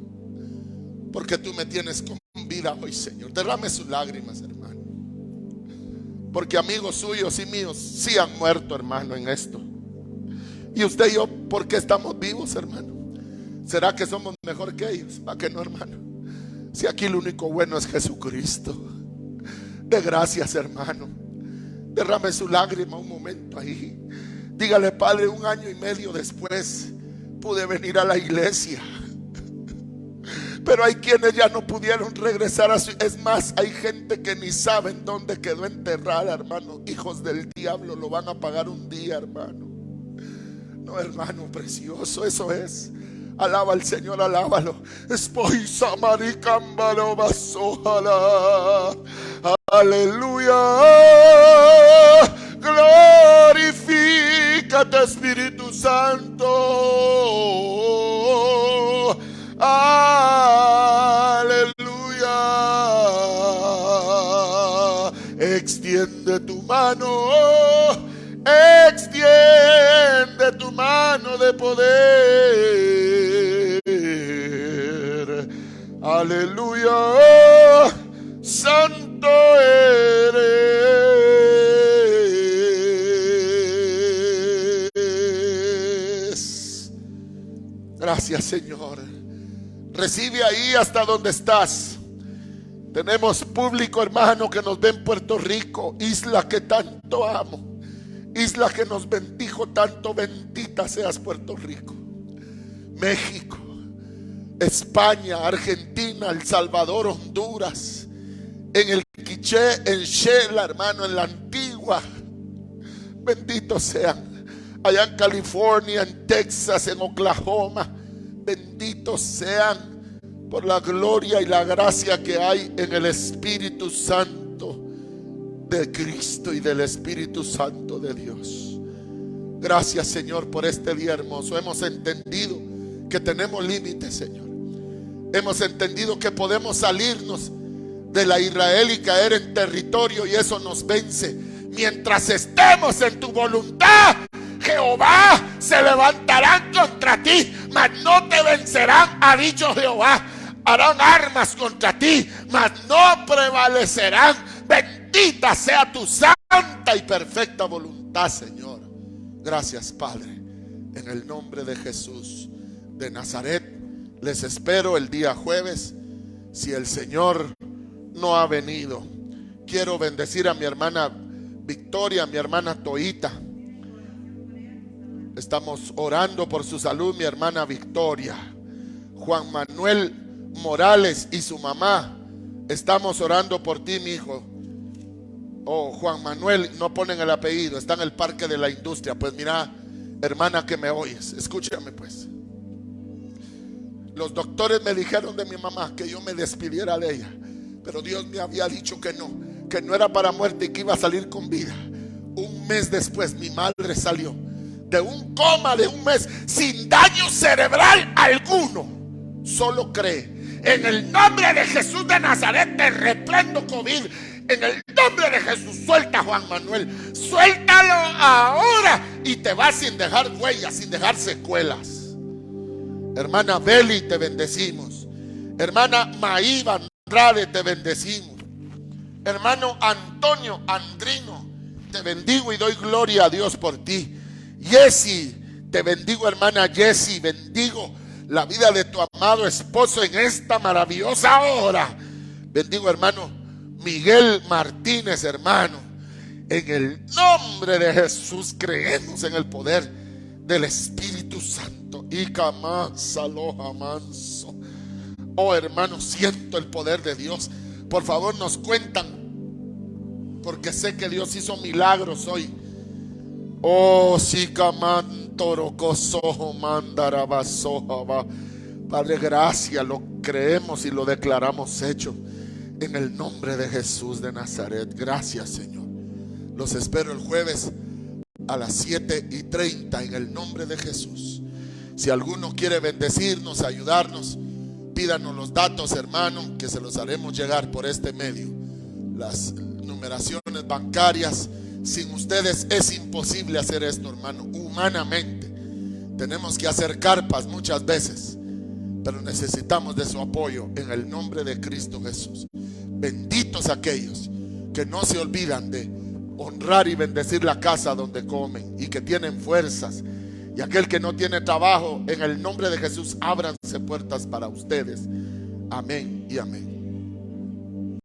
Speaker 1: porque tú me tienes con vida hoy, Señor. Derrame sus lágrimas, hermano, porque amigos suyos y míos sí han muerto, hermano, en esto. Y usted y yo, ¿por qué estamos vivos, hermano? ¿Será que somos mejor que ellos? ¿Para qué no, hermano? Si aquí lo único bueno es Jesucristo. De gracias, hermano. Derrame su lágrima un momento ahí. Dígale: Padre, 1 año y medio después pude venir a la iglesia, pero hay quienes ya no pudieron regresar a su... Es más, hay gente que ni saben dónde quedó enterrada, hermano. Hijos del diablo, lo van a pagar un día, hermano. No, hermano precioso, eso es. Alaba al Señor, alábalo. Esposa maricambalo basohala. Aleluya. Glorifícate, Espíritu Santo. Aleluya. Extiende tu mano. Extiende tu mano de poder. Aleluya. Santo eres. Gracias, Señor. Recibe ahí hasta donde estás. Tenemos público, hermano, que nos ve en Puerto Rico, isla que tanto amo, isla que nos bendijo tanto. Bendita seas, Puerto Rico, México, España, Argentina, El Salvador, Honduras, en el Quiché, en Shela, hermano, en la Antigua. Benditos sean. Allá en California, en Texas, en Oklahoma. Benditos sean por la gloria y la gracia que hay en el Espíritu Santo de Cristo y del Espíritu Santo de Dios. Gracias, Señor, por este día hermoso. Hemos entendido que tenemos límites, Señor. Hemos entendido que podemos salirnos de la Israel y caer en territorio, y eso nos vence. Mientras estemos en tu voluntad, Jehová se levantarán contra ti, mas no te vencerán, ha dicho Jehová. Harán armas contra ti, mas no prevalecerán. Bendita sea tu santa y perfecta voluntad, Señor. Gracias, Padre, en el nombre de Jesús de Nazaret. Les espero el día jueves, si el Señor no ha venido. Quiero bendecir a mi hermana Victoria, a mi hermana Toita. Estamos orando por su salud, mi hermana Victoria. Juan Manuel Morales y su mamá, estamos orando por ti, mi hijo. Oh, Juan Manuel, no ponen el apellido, está en el Parque de la Industria. Pues mira, hermana que me oyes, escúchame pues. Los doctores me dijeron de mi mamá que yo me despidiera de ella, pero Dios me había dicho que no era para muerte y que iba a salir con vida. Un mes después mi madre salió de un coma de un mes sin daño cerebral alguno. Solo cree. En el nombre de Jesús de Nazaret te reprendo COVID. En el nombre de Jesús, suelta a Juan Manuel. Suéltalo ahora y te vas sin dejar huellas, sin dejar secuelas. Hermana Beli, te bendecimos. Hermana Maíba Andrade, te bendecimos. Hermano Antonio Andrino, te bendigo y doy gloria a Dios por ti. Jessy, te bendigo, hermana Jessy. Bendigo la vida de tu amado esposo en esta maravillosa hora. Bendigo, hermano Miguel Martínez, hermano. En el nombre de Jesús creemos en el poder del Espíritu Santo. Y jamás aloja manso. Oh, hermano, siento el poder de Dios. Por favor, nos cuentan porque sé que Dios hizo milagros hoy. Oh, Sikamantorokosoho Mandarabasohaba. Padre, gracias, lo creemos y lo declaramos hecho en el nombre de Jesús de Nazaret. Gracias, Señor. Los espero el jueves a las 7:30 en el nombre de Jesús. Si alguno quiere bendecirnos, ayudarnos, pídanos los datos, hermano, que se los haremos llegar por este medio. Las numeraciones bancarias. Sin ustedes es imposible hacer esto, hermano, humanamente. Tenemos que hacer carpas muchas veces, pero necesitamos de su apoyo en el nombre de Cristo Jesús. Benditos aquellos que no se olvidan de honrar y bendecir la casa donde comen y que tienen fuerzas. Y aquel que no tiene trabajo, en el nombre de Jesús, ábranse puertas para ustedes. Amén y amén.